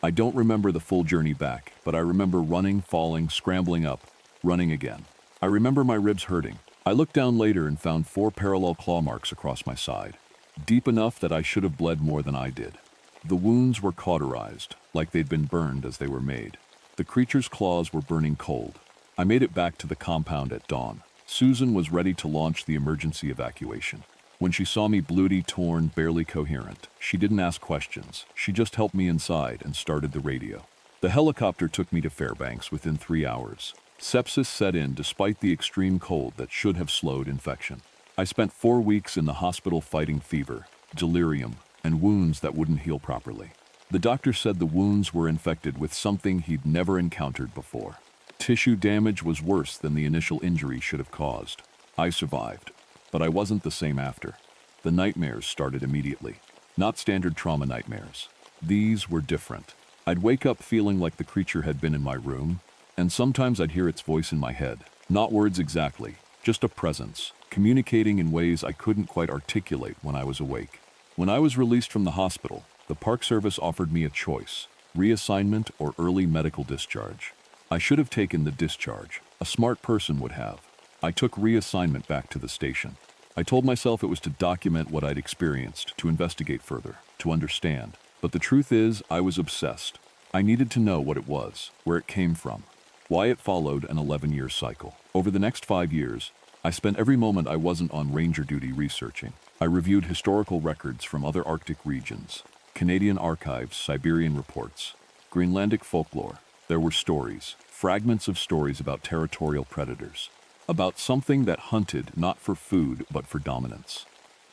I don't remember the full journey back, but I remember running, falling, scrambling up, running again. I remember my ribs hurting. I looked down later and found 4 parallel claw marks across my side, deep enough that I should have bled more than I did. The wounds were cauterized, like they'd been burned as they were made. The creature's claws were burning cold. I made it back to the compound at dawn. Susan was ready to launch the emergency evacuation. When she saw me bloody, torn, barely coherent, she didn't ask questions. She just helped me inside and started the radio. The helicopter took me to Fairbanks within 3 hours. Sepsis set in despite the extreme cold that should have slowed infection. I spent 4 weeks in the hospital fighting fever, delirium, and wounds that wouldn't heal properly. The doctor said the wounds were infected with something he'd never encountered before. Tissue damage was worse than the initial injury should have caused. I survived, but I wasn't the same after. The nightmares started immediately. Not standard trauma nightmares. These were different. I'd wake up feeling like the creature had been in my room, and sometimes I'd hear its voice in my head. Not words exactly, just a presence, communicating in ways I couldn't quite articulate when I was awake. When I was released from the hospital, the Park Service offered me a choice: reassignment or early medical discharge. I should have taken the discharge. A smart person would have. I took reassignment back to the station. I told myself it was to document what I'd experienced, to investigate further, to understand. But the truth is, I was obsessed. I needed to know what it was, where it came from, why it followed an 11-year cycle. Over the next 5 years, I spent every moment I wasn't on ranger duty researching. I reviewed historical records from other Arctic regions, Canadian archives, Siberian reports, Greenlandic folklore. There were stories, fragments of stories about territorial predators, about something that hunted not for food but for dominance,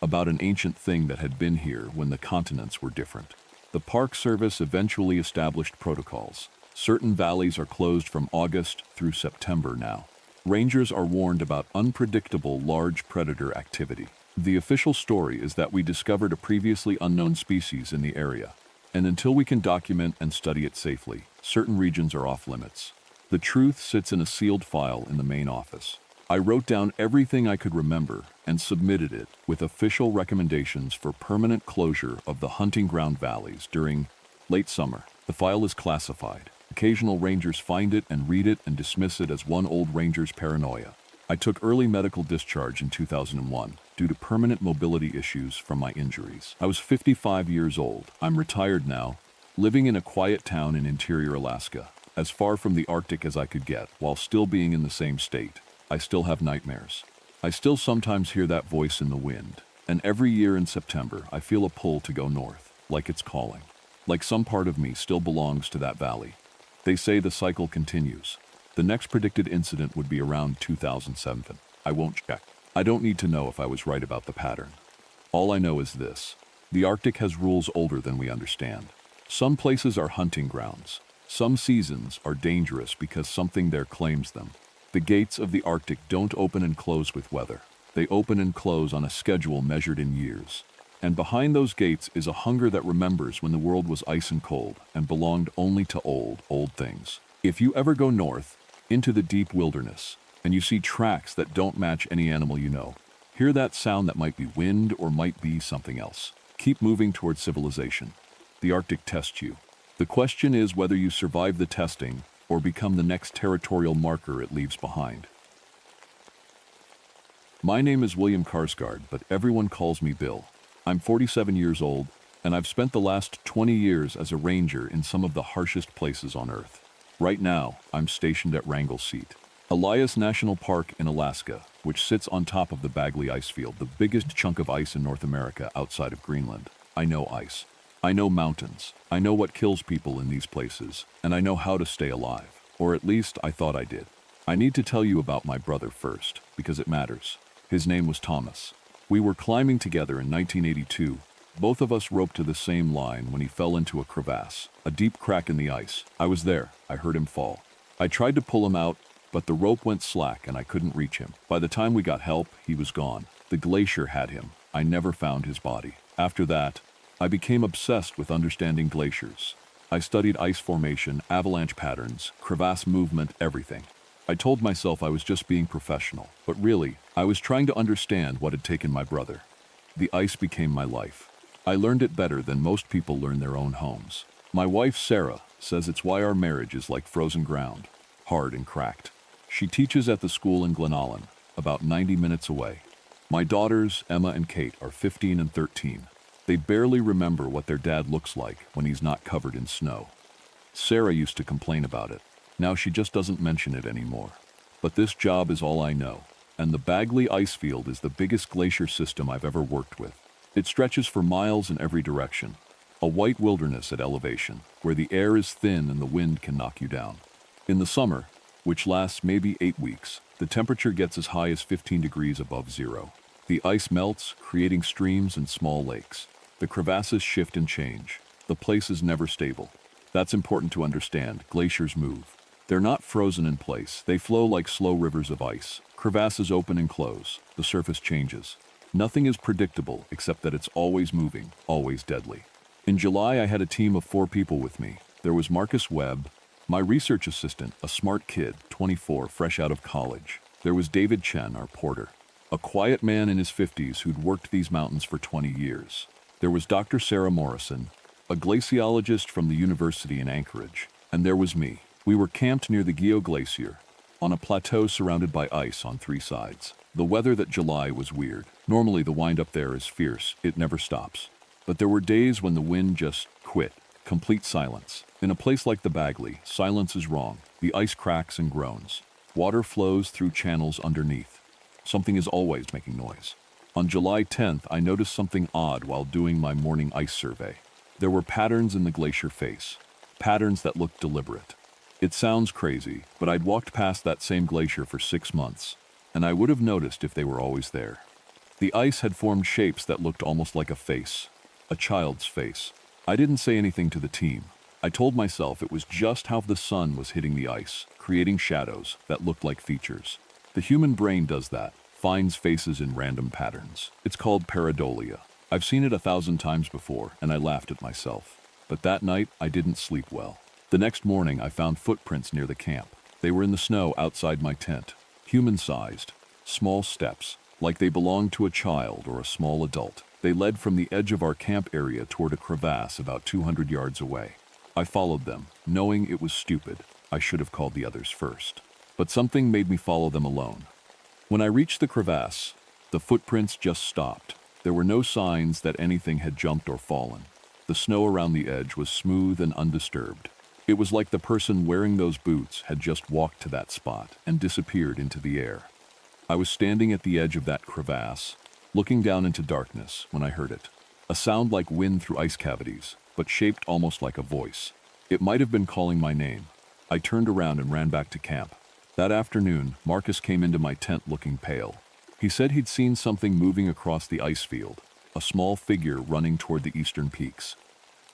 about an ancient thing that had been here when the continents were different. The Park Service eventually established protocols. Certain valleys are closed from August through September now. Rangers are warned about unpredictable large predator activity. The official story is that we discovered a previously unknown species in the area, and until we can document and study it safely, certain regions are off limits. The truth sits in a sealed file in the main office. I wrote down everything I could remember and submitted it with official recommendations for permanent closure of the hunting ground valleys during late summer. The file is classified. Occasional rangers find it and read it and dismiss it as one old ranger's paranoia. I took early medical discharge in 2001 due to permanent mobility issues from my injuries. I was 55 years old. I'm retired now, living in a quiet town in interior Alaska, as far from the Arctic as I could get, while still being in the same state. I still have nightmares. I still sometimes hear that voice in the wind, and every year in September I feel a pull to go north, like it's calling. Like some part of me still belongs to that valley. They say the cycle continues. The next predicted incident would be around 2007. I won't check. I don't need to know if I was right about the pattern. All I know is this: the Arctic has rules older than we understand. Some places are hunting grounds. Some seasons are dangerous because something there claims them. The gates of the Arctic don't open and close with weather. They open and close on a schedule measured in years. And behind those gates is a hunger that remembers when the world was ice and cold and belonged only to old things. If you ever go north, into the deep wilderness, and you see tracks that don't match any animal you know, hear that sound that might be wind or might be something else. Keep moving towards civilization. The Arctic tests you. The question is whether you survive the testing or become the next territorial marker it leaves behind. My name is William Karsgaard, but everyone calls me Bill. I'm 47 years old, and I've spent the last 20 years as a ranger in some of the harshest places on Earth. Right now, I'm stationed at Wrangell Seat, Elias National Park in Alaska, which sits on top of the Bagley ice field, the biggest chunk of ice in North America outside of Greenland. I know ice. I know mountains. I know what kills people in these places, and I know how to stay alive. Or at least I thought I did. I need to tell you about my brother first, because it matters. His name was Thomas. We were climbing together in 1982. Both of us roped to the same line when he fell into a crevasse, a deep crack in the ice. I was there. I heard him fall. I tried to pull him out, but the rope went slack and I couldn't reach him. By the time we got help, he was gone. The glacier had him. I never found his body. After that, I became obsessed with understanding glaciers. I studied ice formation, avalanche patterns, crevasse movement, everything. I told myself I was just being professional, but really, I was trying to understand what had taken my brother. The ice became my life. I learned it better than most people learn their own homes. My wife, Sarah, says it's why our marriage is like frozen ground, hard and cracked. She teaches at the school in Glenallen, about 90 minutes away. My daughters, Emma and Kate, are 15 and 13. They barely remember what their dad looks like when he's not covered in snow. Sarah used to complain about it. Now she just doesn't mention it anymore. But this job is all I know, and the Bagley ice field is the biggest glacier system I've ever worked with. It stretches for miles in every direction, a white wilderness at elevation, where the air is thin and the wind can knock you down. In the summer, which lasts maybe 8 weeks, the temperature gets as high as 15 degrees above zero. The ice melts, creating streams and small lakes. The crevasses shift and change. The place is never stable. That's important to understand. Glaciers move. They're not frozen in place. They flow like slow rivers of ice. Crevasses open and close. The surface changes. Nothing is predictable except that it's always moving, always deadly. In July, I had a team of 4 people with me. There was Marcus Webb, my research assistant, a smart kid, 24, fresh out of college. There was David Chen, our porter, a quiet man in his 50s who'd worked these mountains for 20 years. There was Dr. Sarah Morrison, a glaciologist from the university in Anchorage. And there was me. We were camped near the Guyot Glacier, on a plateau surrounded by ice on 3 sides. The weather that July was weird. Normally the wind up there is fierce. It never stops. But there were days when the wind just quit. Complete silence. In a place like the Bagley, silence is wrong. The ice cracks and groans. Water flows through channels underneath. Something is always making noise. On July 10th, I noticed something odd while doing my morning ice survey. There were patterns in the glacier face. Patterns that looked deliberate. It sounds crazy, but I'd walked past that same glacier for 6 months, and I would have noticed if they were always there. The ice had formed shapes that looked almost like a face. A child's face. I didn't say anything to the team. I told myself it was just how the sun was hitting the ice, creating shadows that looked like features. The human brain does that, finds faces in random patterns. It's called pareidolia. I've seen it 1,000 times before, and I laughed at myself. But that night, I didn't sleep well. The next morning, I found footprints near the camp. They were in the snow outside my tent. Human-sized. Small steps, like they belonged to a child or a small adult. They led from the edge of our camp area toward a crevasse about 200 yards away. I followed them, knowing it was stupid. I should have called the others first. But something made me follow them alone. When I reached the crevasse, the footprints just stopped. There were no signs that anything had jumped or fallen. The snow around the edge was smooth and undisturbed. It was like the person wearing those boots had just walked to that spot and disappeared into the air. I was standing at the edge of that crevasse, looking down into darkness when I heard it. A sound like wind through ice cavities, but shaped almost like a voice. It might have been calling my name. I turned around and ran back to camp. That afternoon, Marcus came into my tent looking pale. He said he'd seen something moving across the ice field, a small figure running toward the eastern peaks.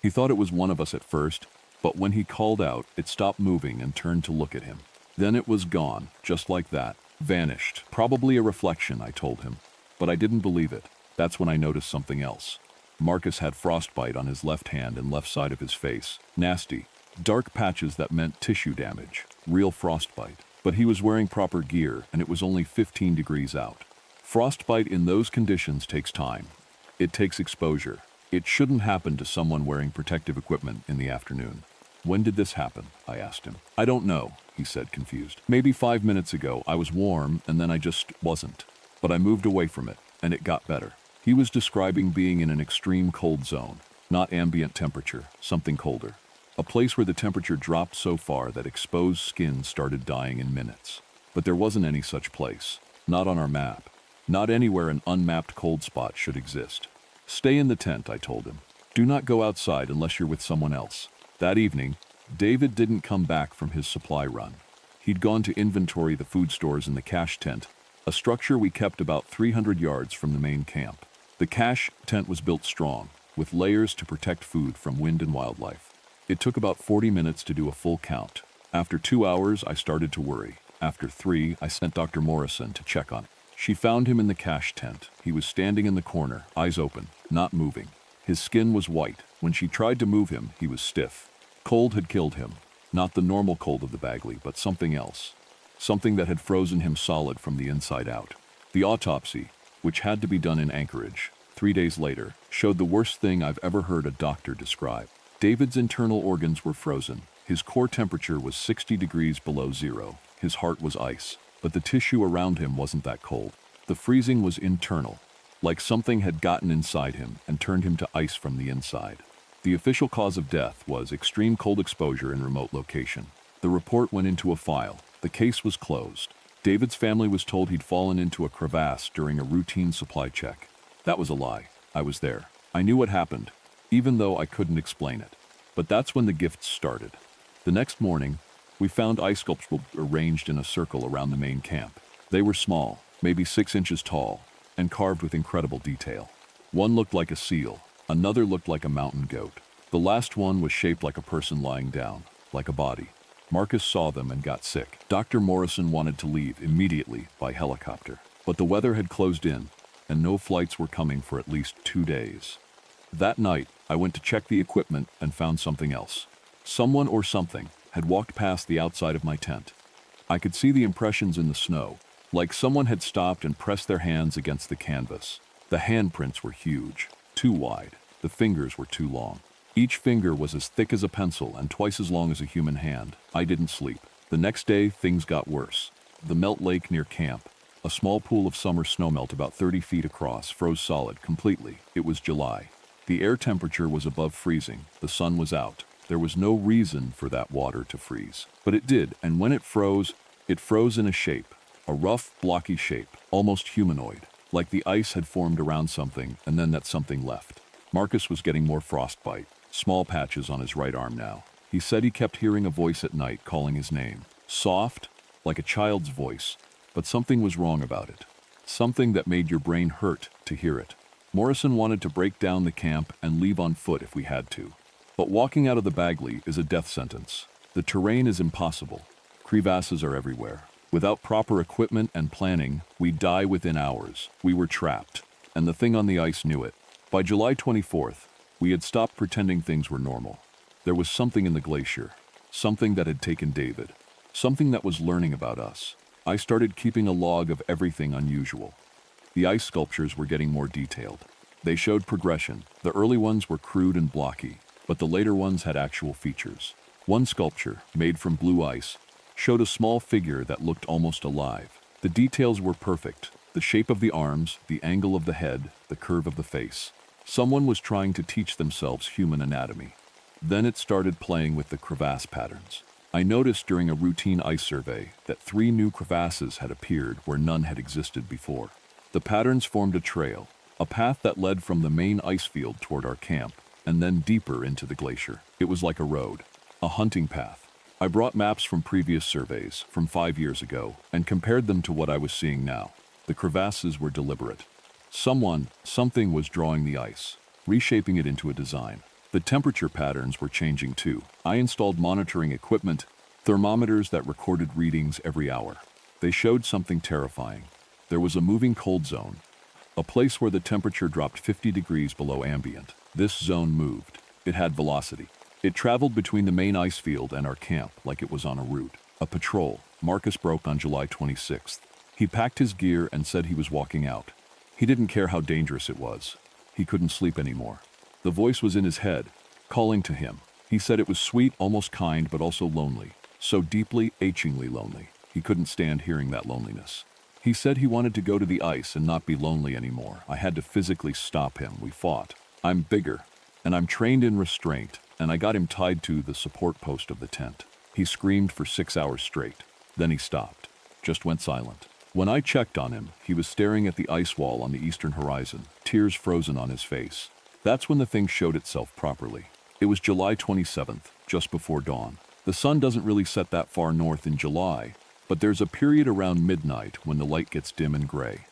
He thought it was one of us at first, but when he called out, it stopped moving and turned to look at him. Then it was gone, just like that. Vanished. Probably a reflection, I told him. But I didn't believe it. That's when I noticed something else. Marcus had frostbite on his left hand and left side of his face. Nasty. Dark patches that meant tissue damage. Real frostbite. But he was wearing proper gear, and it was only 15 degrees out. Frostbite in those conditions takes time. It takes exposure. It shouldn't happen to someone wearing protective equipment in the afternoon. When did this happen? I asked him. I don't know, he said, confused. Maybe 5 minutes ago. I was warm, and then I just wasn't. But I moved away from it, and it got better. He was describing being in an extreme cold zone, not ambient temperature, something colder. A place where the temperature dropped so far that exposed skin started dying in minutes. But there wasn't any such place. Not on our map. Not anywhere an unmapped cold spot should exist. Stay in the tent, I told him. Do not go outside unless you're with someone else. That evening, David didn't come back from his supply run. He'd gone to inventory the food stores in the cache tent, a structure we kept about 300 yards from the main camp. The cache tent was built strong, with layers to protect food from wind and wildlife. It took about 40 minutes to do a full count. After 2 hours, I started to worry. After 3, I sent Dr. Morrison to check on him. She found him in the cache tent. He was standing in the corner, eyes open, not moving. His skin was white. When she tried to move him, he was stiff. Cold had killed him. Not the normal cold of the Bagley, but something else. Something that had frozen him solid from the inside out. The autopsy, which had to be done in Anchorage 3 days later, showed the worst thing I've ever heard a doctor describe. David's internal organs were frozen. His core temperature was 60 degrees below zero. His heart was ice, but the tissue around him wasn't that cold. The freezing was internal, like something had gotten inside him and turned him to ice from the inside. The official cause of death was extreme cold exposure in remote location. The report went into a file. The case was closed. David's family was told he'd fallen into a crevasse during a routine supply check. That was a lie. I was there. I knew what happened, even though I couldn't explain it. But that's when the gifts started. The next morning, we found ice sculptures arranged in a circle around the main camp. They were small, maybe 6 inches tall, and carved with incredible detail. One looked like a seal. Another looked like a mountain goat. The last one was shaped like a person lying down, like a body. Marcus saw them and got sick. Dr. Morrison wanted to leave immediately by helicopter, but the weather had closed in, and no flights were coming for at least 2 days. That night, I went to check the equipment and found something else. Someone or something had walked past the outside of my tent. I could see the impressions in the snow, like someone had stopped and pressed their hands against the canvas. The handprints were huge. Too wide. The fingers were too long. Each finger was as thick as a pencil and twice as long as a human hand. I didn't sleep. The next day, things got worse. The melt lake near camp, a small pool of summer snowmelt about 30 feet across, froze solid completely. It was July. The air temperature was above freezing. The sun was out. There was no reason for that water to freeze. But it did, and when it froze in a shape, a rough, blocky shape, almost humanoid. Like the ice had formed around something, and then that something left. Marcus was getting more frostbite, small patches on his right arm now. He said he kept hearing a voice at night calling his name. Soft, like a child's voice, but something was wrong about it. Something that made your brain hurt to hear it. Morrison wanted to break down the camp and leave on foot if we had to. But walking out of the Bagley is a death sentence. The terrain is impossible. Crevasses are everywhere. Without proper equipment and planning, we'd die within hours. We were trapped, and the thing on the ice knew it. By July 24th, we had stopped pretending things were normal. There was something in the glacier, something that had taken David, something that was learning about us. I started keeping a log of everything unusual. The ice sculptures were getting more detailed. They showed progression. The early ones were crude and blocky, but the later ones had actual features. One sculpture, made from blue ice, showed a small figure that looked almost alive. The details were perfect. The shape of the arms, the angle of the head, the curve of the face. Someone was trying to teach themselves human anatomy. Then it started playing with the crevasse patterns. I noticed during a routine ice survey that 3 new crevasses had appeared where none had existed before. The patterns formed a trail, a path that led from the main ice field toward our camp, and then deeper into the glacier. It was like a road, a hunting path. I brought maps from previous surveys, from 5 years ago, and compared them to what I was seeing now. The crevasses were deliberate. Something was drawing the ice, reshaping it into a design. The temperature patterns were changing too. I installed monitoring equipment, thermometers that recorded readings every hour. They showed something terrifying. There was a moving cold zone, a place where the temperature dropped 50 degrees below ambient. This zone moved. It had velocity. It traveled between the main ice field and our camp like it was on a route. A patrol. Marcus broke on July 26th. He packed his gear and said he was walking out. He didn't care how dangerous it was. He couldn't sleep anymore. The voice was in his head, calling to him. He said it was sweet, almost kind, but also lonely. So deeply, achingly lonely. He couldn't stand hearing that loneliness. He said he wanted to go to the ice and not be lonely anymore. I had to physically stop him. We fought. I'm bigger, and I'm trained in restraint, and I got him tied to the support post of the tent. He screamed for 6 hours straight. Then he stopped, just went silent. When I checked on him, he was staring at the ice wall on the eastern horizon, tears frozen on his face. That's when the thing showed itself properly. It was July 27th, just before dawn. The sun doesn't really set that far north in July, but there's a period around midnight when the light gets dim and gray.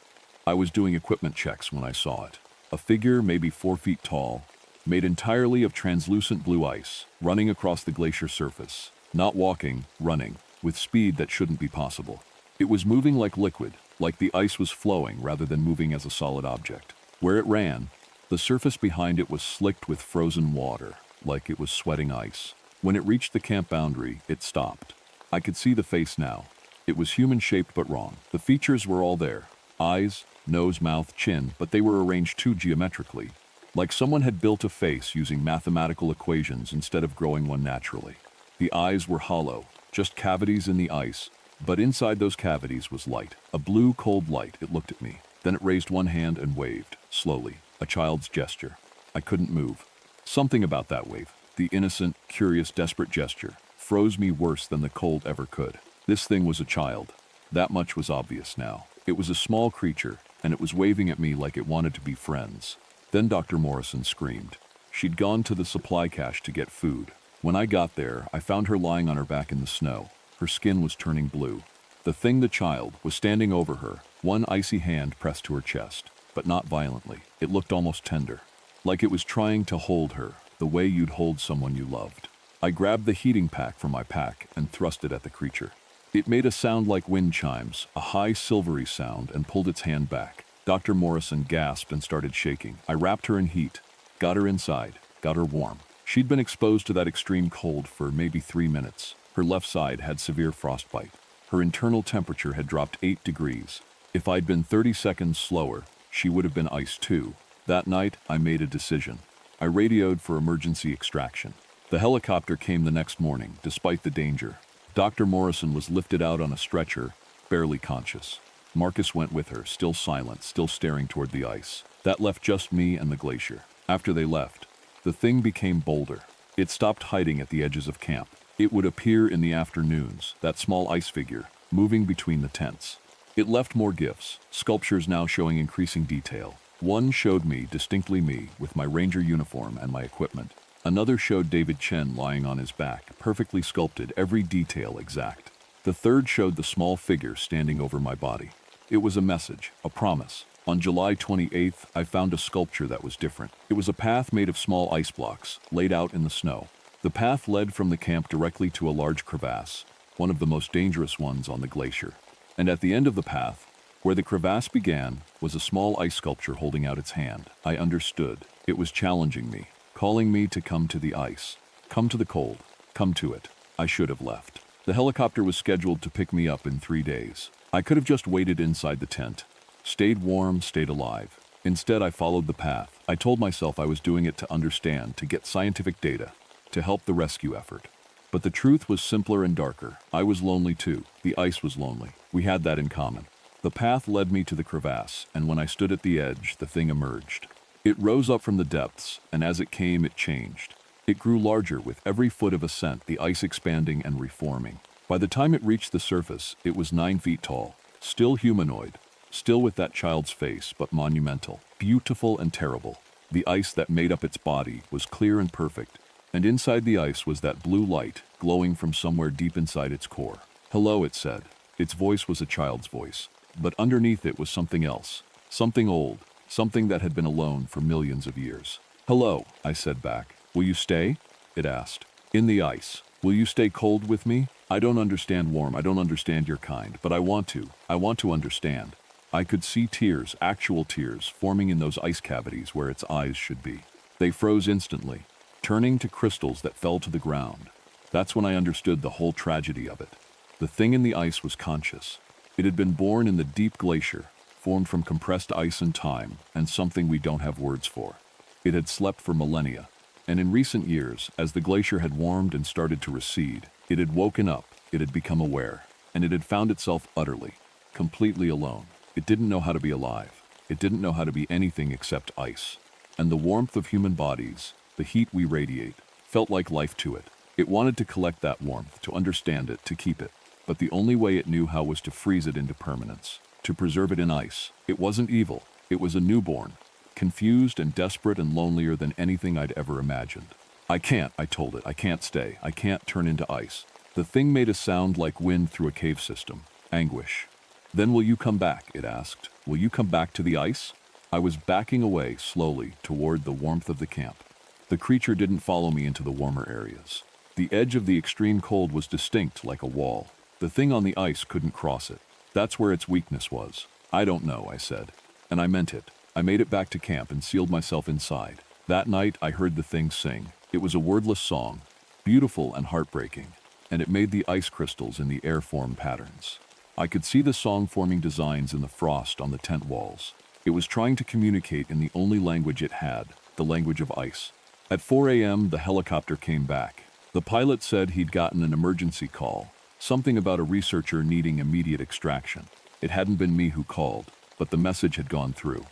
I was doing equipment checks when I saw it. A figure maybe 4 feet tall, made entirely of translucent blue ice, running across the glacier surface. Not walking, running, with speed that shouldn't be possible. It was moving like liquid, like the ice was flowing rather than moving as a solid object. Where it ran, the surface behind it was slicked with frozen water, like it was sweating ice. When it reached the camp boundary, it stopped. I could see the face now. It was human-shaped but wrong. The features were all there. Eyes, nose, mouth, chin, but they were arranged too geometrically. Like someone had built a face using mathematical equations instead of growing one naturally. The eyes were hollow, just cavities in the ice, but inside those cavities was light. A blue, cold light. It looked at me. Then it raised one hand and waved, slowly, a child's gesture. I couldn't move. Something about that wave, the innocent, curious, desperate gesture, froze me worse than the cold ever could. This thing was a child. That much was obvious now. It was a small creature, and it was waving at me like it wanted to be friends. Then Dr. Morrison screamed. She'd gone to the supply cache to get food. When I got there, I found her lying on her back in the snow. Her skin was turning blue. The thing, the child, was standing over her, one icy hand pressed to her chest, but not violently. It looked almost tender, like it was trying to hold her, the way you'd hold someone you loved. I grabbed the heating pack from my pack and thrust it at the creature. It made a sound like wind chimes, a high silvery sound, and pulled its hand back. Dr. Morrison gasped and started shaking. I wrapped her in heat, got her inside, got her warm. She'd been exposed to that extreme cold for maybe 3 minutes. Her left side had severe frostbite. Her internal temperature had dropped 8 degrees. If I'd been 30 seconds slower, she would have been iced too. That night, I made a decision. I radioed for emergency extraction. The helicopter came the next morning, despite the danger. Dr. Morrison was lifted out on a stretcher, barely conscious. Marcus went with her, still silent, still staring toward the ice. That left just me and the glacier. After they left, the thing became bolder. It stopped hiding at the edges of camp. It would appear in the afternoons, that small ice figure, moving between the tents. It left more gifts, sculptures now showing increasing detail. One showed me, distinctly me, with my ranger uniform and my equipment. Another showed David Chen lying on his back, perfectly sculpted, every detail exact. The third showed the small figure standing over my body. It was a message, a promise. On July 28th, I found a sculpture that was different. It was a path made of small ice blocks, laid out in the snow. The path led from the camp directly to a large crevasse, one of the most dangerous ones on the glacier. And at the end of the path, where the crevasse began, was a small ice sculpture holding out its hand. I understood. It was challenging me, calling me to come to the ice. Come to the cold. Come to it. I should have left. The helicopter was scheduled to pick me up in 3 days. I could have just waited inside the tent. Stayed warm, stayed alive. Instead, I followed the path. I told myself I was doing it to understand, to get scientific data, to help the rescue effort. But the truth was simpler and darker. I was lonely too. The ice was lonely. We had that in common. The path led me to the crevasse, and when I stood at the edge, the thing emerged. It rose up from the depths, and as it came, it changed. It grew larger with every foot of ascent, the ice expanding and reforming. By the time it reached the surface, it was 9 feet tall, still humanoid, still with that child's face, but monumental, beautiful and terrible. The ice that made up its body was clear and perfect, and inside the ice was that blue light glowing from somewhere deep inside its core. Hello, it said. Its voice was a child's voice, but underneath it was something else, something old, something that had been alone for millions of years. Hello, I said back. Will you stay? It asked. In the ice. Will you stay cold with me? I don't understand warm, I don't understand your kind, but I want to. I want to understand. I could see tears, actual tears, forming in those ice cavities where its eyes should be. They froze instantly, turning to crystals that fell to the ground. That's when I understood the whole tragedy of it. The thing in the ice was conscious. It had been born in the deep glacier, formed from compressed ice and time, and something we don't have words for. It had slept for millennia, and in recent years, as the glacier had warmed and started to recede, it had woken up, it had become aware, and it had found itself utterly, completely alone. It didn't know how to be alive. It didn't know how to be anything except ice. And the warmth of human bodies, the heat we radiate, felt like life to it. It wanted to collect that warmth, to understand it, to keep it. But the only way it knew how was to freeze it into permanence, to preserve it in ice. It wasn't evil. It was a newborn, confused and desperate and lonelier than anything I'd ever imagined. I can't, I told it. I can't stay. I can't turn into ice. The thing made a sound like wind through a cave system. Anguish. Then will you come back? It asked. Will you come back to the ice? I was backing away slowly toward the warmth of the camp. The creature didn't follow me into the warmer areas. The edge of the extreme cold was distinct like a wall. The thing on the ice couldn't cross it. That's where its weakness was. I don't know, I said. And I meant it. I made it back to camp and sealed myself inside. That night, I heard the thing sing. It was a wordless song, beautiful and heartbreaking, and it made the ice crystals in the air form patterns. I could see the song forming designs in the frost on the tent walls. It was trying to communicate in the only language it had, the language of ice. At 4 a.m., the helicopter came back. The pilot said he'd gotten an emergency call, something about a researcher needing immediate extraction. It hadn't been me who called, but the message had gone through.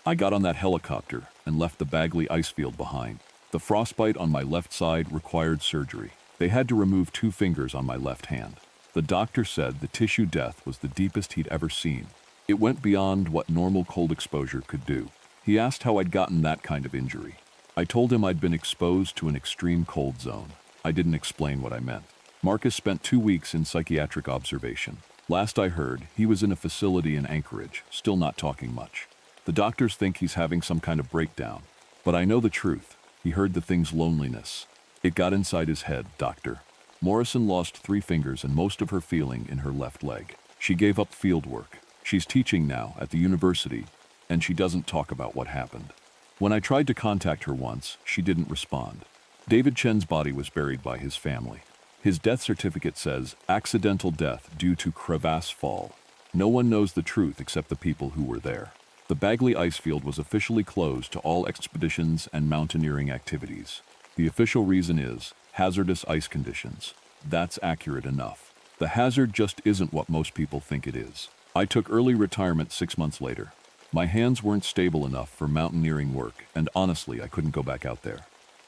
I got on that helicopter and left the Bagley ice field behind. The frostbite on my left side required surgery. They had to remove 2 fingers on my left hand. The doctor said the tissue death was the deepest he'd ever seen. It went beyond what normal cold exposure could do. He asked how I'd gotten that kind of injury. I told him I'd been exposed to an extreme cold zone. I didn't explain what I meant. Marcus spent 2 weeks in psychiatric observation. Last I heard, he was in a facility in Anchorage, still not talking much. The doctors think he's having some kind of breakdown. But I know the truth. He heard the thing's loneliness. It got inside his head, doctor. Morrison lost 3 fingers and most of her feeling in her left leg. She gave up field work. She's teaching now at the university, and she doesn't talk about what happened. When I tried to contact her once, she didn't respond. David Chen's body was buried by his family. His death certificate says, accidental death due to crevasse fall. No one knows the truth except the people who were there. The Bagley ice field was officially closed to all expeditions and mountaineering activities. The official reason is hazardous ice conditions. That's accurate enough. The hazard just isn't what most people think it is. I took early retirement 6 months later. My hands weren't stable enough for mountaineering work, and honestly, I couldn't go back out there.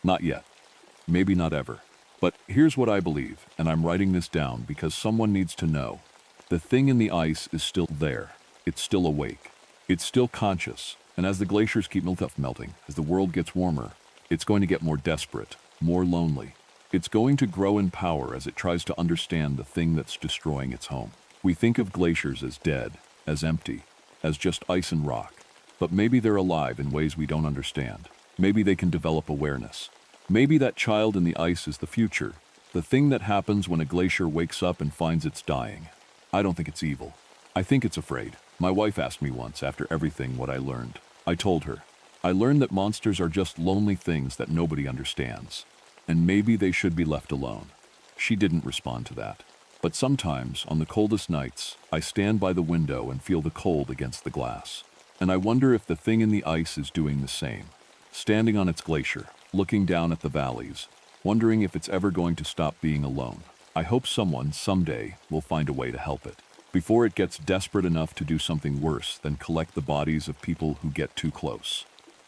Not yet. Maybe not ever. But here's what I believe, and I'm writing this down because someone needs to know. The thing in the ice is still there. It's still awake. It's still conscious, and as the glaciers keep melting, as the world gets warmer, it's going to get more desperate, more lonely. It's going to grow in power as it tries to understand the thing that's destroying its home. We think of glaciers as dead, as empty, as just ice and rock. But maybe they're alive in ways we don't understand. Maybe they can develop awareness. Maybe that child in the ice is the future, the thing that happens when a glacier wakes up and finds it's dying. I don't think it's evil. I think it's afraid. My wife asked me once after everything what I learned. I told her. I learned that monsters are just lonely things that nobody understands. And maybe they should be left alone. She didn't respond to that. But sometimes, on the coldest nights, I stand by the window and feel the cold against the glass. And I wonder if the thing in the ice is doing the same. Standing on its glacier, looking down at the valleys, wondering if it's ever going to stop being alone. I hope someone, someday, will find a way to help it, before it gets desperate enough to do something worse than collect the bodies of people who get too close.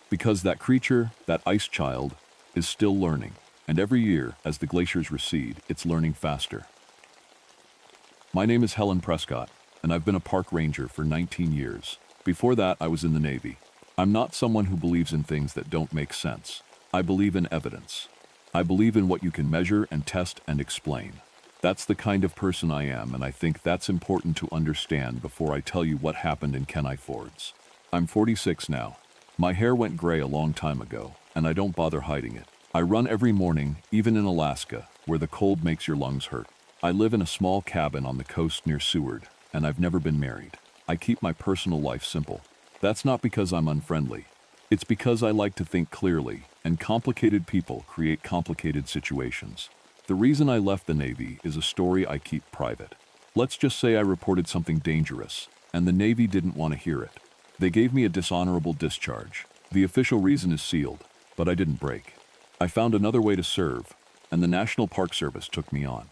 Because that creature, that ice child, is still learning, and every year, as the glaciers recede, it's learning faster. My name is Helen Prescott, and I've been a park ranger for 19 years. Before that, I was in the Navy. I'm not someone who believes in things that don't make sense. I believe in evidence. I believe in what you can measure and test and explain. That's the kind of person I am, and I think that's important to understand before I tell you what happened in Kenai Fjords. I'm 46 now. My hair went gray a long time ago, and I don't bother hiding it. I run every morning, even in Alaska, where the cold makes your lungs hurt. I live in a small cabin on the coast near Seward, and I've never been married. I keep my personal life simple. That's not because I'm unfriendly. It's because I like to think clearly, and complicated people create complicated situations. The reason I left the Navy is a story I keep private. Let's just say I reported something dangerous, and the Navy didn't want to hear it. They gave me a dishonorable discharge. The official reason is sealed, but I didn't break. I found another way to serve, and the National Park Service took me on.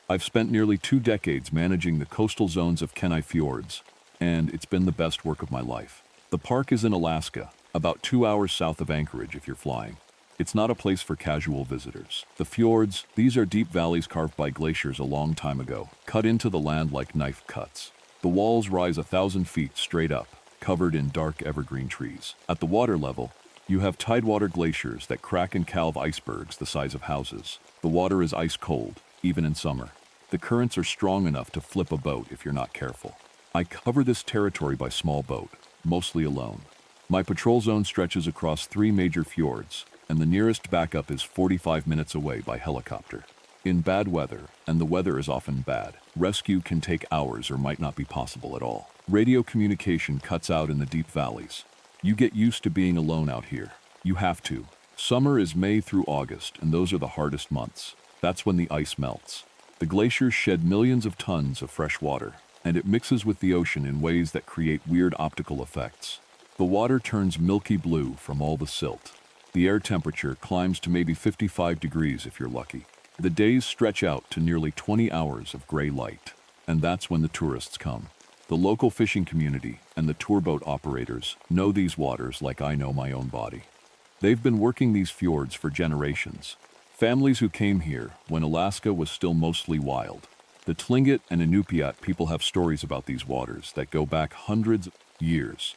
I've spent nearly 2 decades managing the coastal zones of Kenai Fjords, and it's been the best work of my life. The park is in Alaska, about 2 hours south of Anchorage if you're flying. It's not a place for casual visitors. The fjords, these are deep valleys carved by glaciers a long time ago, cut into the land like knife cuts. The walls rise 1,000 feet straight up, covered in dark evergreen trees. At the water level, You have tidewater glaciers that crack and calve icebergs the size of houses. The water is ice cold, even in summer. The currents are strong enough to flip a boat if you're not careful. I cover this territory by small boat, mostly alone. My patrol zone stretches across 3 major fjords, and the nearest backup is 45 minutes away by helicopter. In bad weather, and the weather is often bad, rescue can take hours or might not be possible at all. Radio communication cuts out in the deep valleys. You get used to being alone out here. You have to. Summer is May through August, and those are the hardest months. That's when the ice melts. The glaciers shed millions of tons of fresh water, and it mixes with the ocean in ways that create weird optical effects. The water turns milky blue from all the silt. The air temperature climbs to maybe 55 degrees if you're lucky. The days stretch out to nearly 20 hours of gray light, and that's when the tourists come. The local fishing community and the tour boat operators know these waters like I know my own body. They've been working these fjords for generations. Families who came here when Alaska was still mostly wild. The Tlingit and Inupiat people have stories about these waters that go back hundreds of years.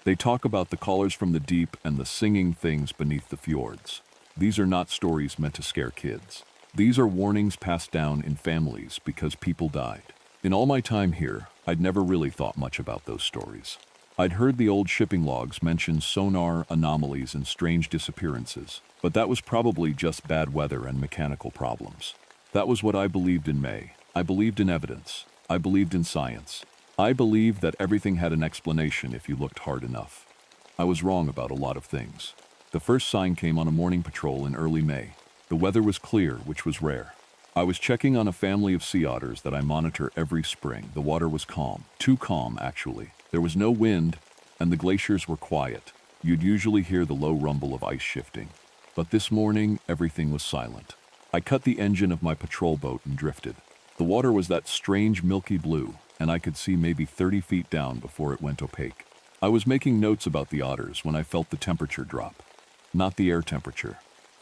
They talk about the callers from the deep and the singing things beneath the fjords. These are not stories meant to scare kids. These are warnings passed down in families because people died. In all my time here, I'd never really thought much about those stories. I'd heard the old shipping logs mention sonar anomalies and strange disappearances, but that was probably just bad weather and mechanical problems. That was what I believed in May. I believed in evidence. I believed in science. I believed that everything had an explanation if you looked hard enough. I was wrong about a lot of things. The first sign came on a morning patrol in early May. The weather was clear, which was rare. I was checking on a family of sea otters that I monitor every spring. The water was calm. Too calm, actually. There was no wind, and the glaciers were quiet. You'd usually hear the low rumble of ice shifting. But this morning, everything was silent. I cut the engine of my patrol boat and drifted. The water was that strange milky blue, and I could see maybe 30 feet down before it went opaque. I was making notes about the otters when I felt the temperature drop. Not the air temperature.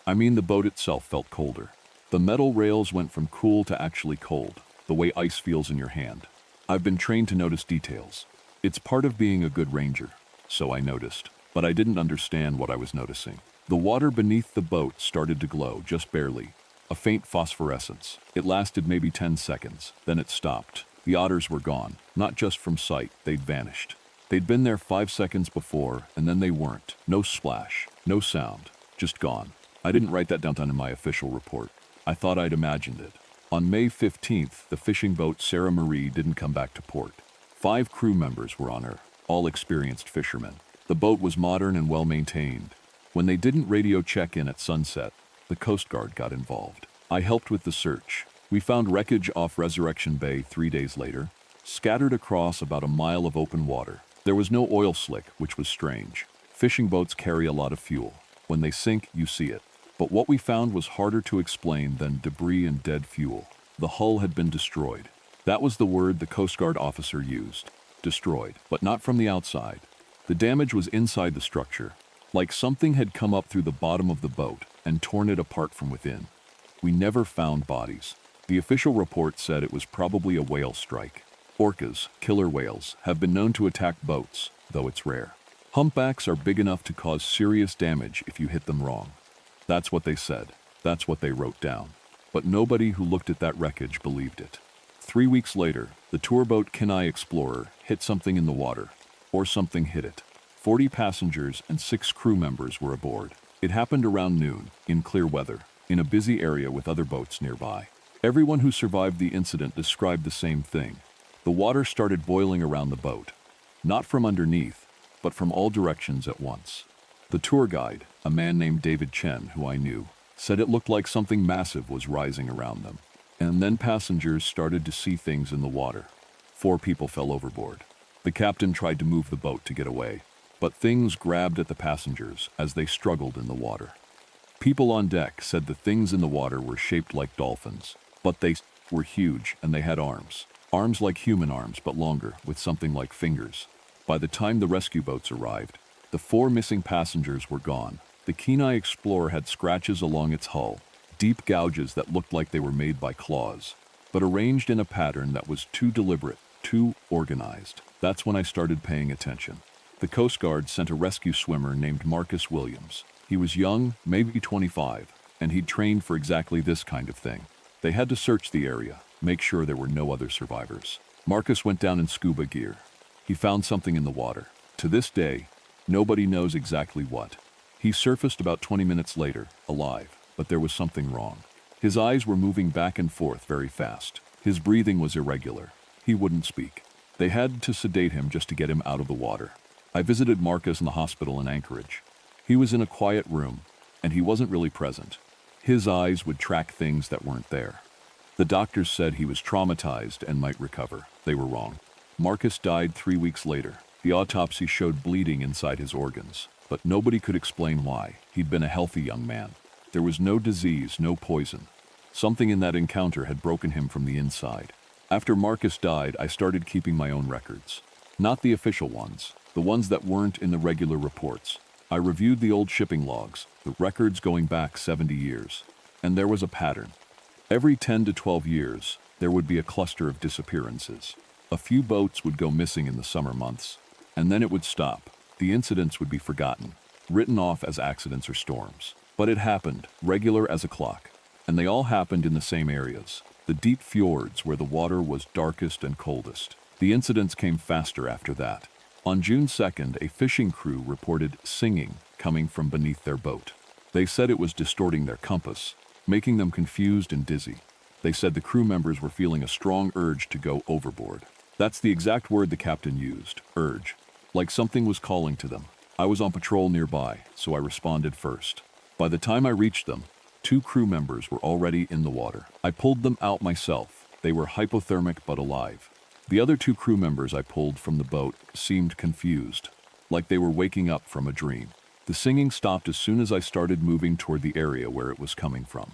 I mean, the boat itself felt colder. The metal rails went from cool to actually cold, the way ice feels in your hand. I've been trained to notice details. It's part of being a good ranger, so I noticed, but I didn't understand what I was noticing. The water beneath the boat started to glow, just barely, a faint phosphorescence. It lasted maybe 10 seconds, then it stopped. The otters were gone, not just from sight, they'd vanished. They'd been there 5 seconds before, and then they weren't. No splash, no sound, just gone. I didn't write that down in my official report. I thought I'd imagined it. On May 15th, the fishing boat Sarah Marie didn't come back to port. 5 crew members were on her, all experienced fishermen. The boat was modern and well-maintained. When they didn't radio check-in at sunset, the Coast Guard got involved. I helped with the search. We found wreckage off Resurrection Bay 3 days later, scattered across about a mile of open water. There was no oil slick, which was strange. Fishing boats carry a lot of fuel. When they sink, you see it. But what we found was harder to explain than debris and dead fuel. The hull had been destroyed. That was the word the Coast Guard officer used. Destroyed, but not from the outside. The damage was inside the structure, like something had come up through the bottom of the boat and torn it apart from within. We never found bodies. The official report said it was probably a whale strike. Orcas, killer whales, have been known to attack boats, though it's rare. Humpbacks are big enough to cause serious damage if you hit them wrong. That's what they said. That's what they wrote down. But nobody who looked at that wreckage believed it. 3 weeks later, the tour boat Kenai Explorer hit something in the water, or something hit it. 40 passengers and 6 crew members were aboard. It happened around noon, in clear weather, in a busy area with other boats nearby. Everyone who survived the incident described the same thing. The water started boiling around the boat, not from underneath, but from all directions at once. The tour guide, a man named David Chen, who I knew, said it looked like something massive was rising around them. And then passengers started to see things in the water. 4 people fell overboard. The captain tried to move the boat to get away, but things grabbed at the passengers as they struggled in the water. People on deck said the things in the water were shaped like dolphins, but they were huge and they had arms. Arms like human arms, but longer, with something like fingers. By the time the rescue boats arrived, the 4 missing passengers were gone. The Kenai Explorer had scratches along its hull, deep gouges that looked like they were made by claws, but arranged in a pattern that was too deliberate, too organized. That's when I started paying attention. The Coast Guard sent a rescue swimmer named Marcus Williams. He was young, maybe 25, and he'd trained for exactly this kind of thing. They had to search the area, make sure there were no other survivors. Marcus went down in scuba gear. He found something in the water. To this day, nobody knows exactly what. He surfaced about 20 minutes later, alive, but there was something wrong. His eyes were moving back and forth very fast. His breathing was irregular. He wouldn't speak. They had to sedate him just to get him out of the water. I visited Marcus in the hospital in Anchorage. He was in a quiet room, and he wasn't really present. His eyes would track things that weren't there. The doctors said he was traumatized and might recover. They were wrong. Marcus died 3 weeks later. The autopsy showed bleeding inside his organs, but nobody could explain why. He'd been a healthy young man. There was no disease, no poison. Something in that encounter had broken him from the inside. After Marcus died, I started keeping my own records. Not the official ones, the ones that weren't in the regular reports. I reviewed the old shipping logs, the records going back 70 years. And there was a pattern. Every 10 to 12 years, there would be a cluster of disappearances. A few boats would go missing in the summer months, and then it would stop. The incidents would be forgotten, written off as accidents or storms. But it happened, regular as a clock. And they all happened in the same areas, the deep fjords where the water was darkest and coldest. The incidents came faster after that. On June 2nd, a fishing crew reported singing coming from beneath their boat. They said it was distorting their compass, making them confused and dizzy. They said the crew members were feeling a strong urge to go overboard. That's the exact word the captain used, urge. Like something was calling to them. I was on patrol nearby, so I responded first. By the time I reached them, 2 crew members were already in the water. I pulled them out myself. They were hypothermic but alive. The other 2 crew members I pulled from the boat seemed confused, like they were waking up from a dream. The singing stopped as soon as I started moving toward the area where it was coming from.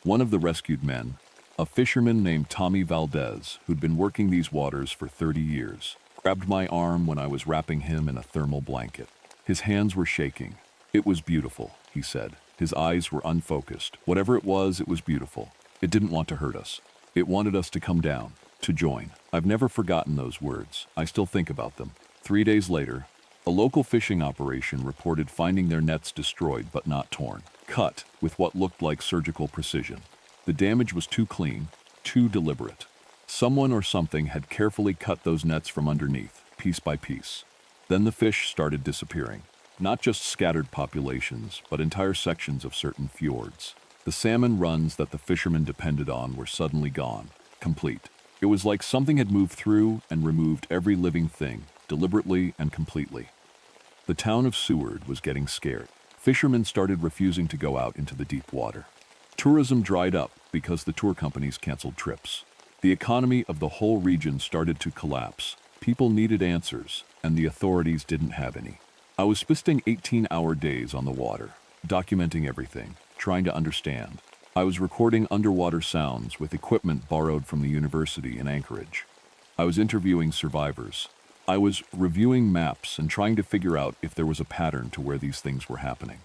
One of the rescued men, a fisherman named Tommy Valdez, who'd been working these waters for 30 years, grabbed my arm when I was wrapping him in a thermal blanket. His hands were shaking. "It was beautiful," he said. His eyes were unfocused. Whatever it was beautiful. It didn't want to hurt us. It wanted us to come down, to join. I've never forgotten those words. I still think about them. 3 days later, a local fishing operation reported finding their nets destroyed but not torn, cut with what looked like surgical precision. The damage was too clean, too deliberate. Someone or something had carefully cut those nets from underneath, piece by piece. Then the fish started disappearing. Not just scattered populations, but entire sections of certain fjords. The salmon runs that the fishermen depended on were suddenly gone, complete. It was like something had moved through and removed every living thing, deliberately and completely. The town of Seward was getting scared. Fishermen started refusing to go out into the deep water. Tourism dried up because the tour companies canceled trips. The economy of the whole region started to collapse. People needed answers, and the authorities didn't have any. I was spending 18-hour days on the water, documenting everything, trying to understand. I was recording underwater sounds with equipment borrowed from the university in Anchorage. I was interviewing survivors. I was reviewing maps and trying to figure out if there was a pattern to where these things were happening.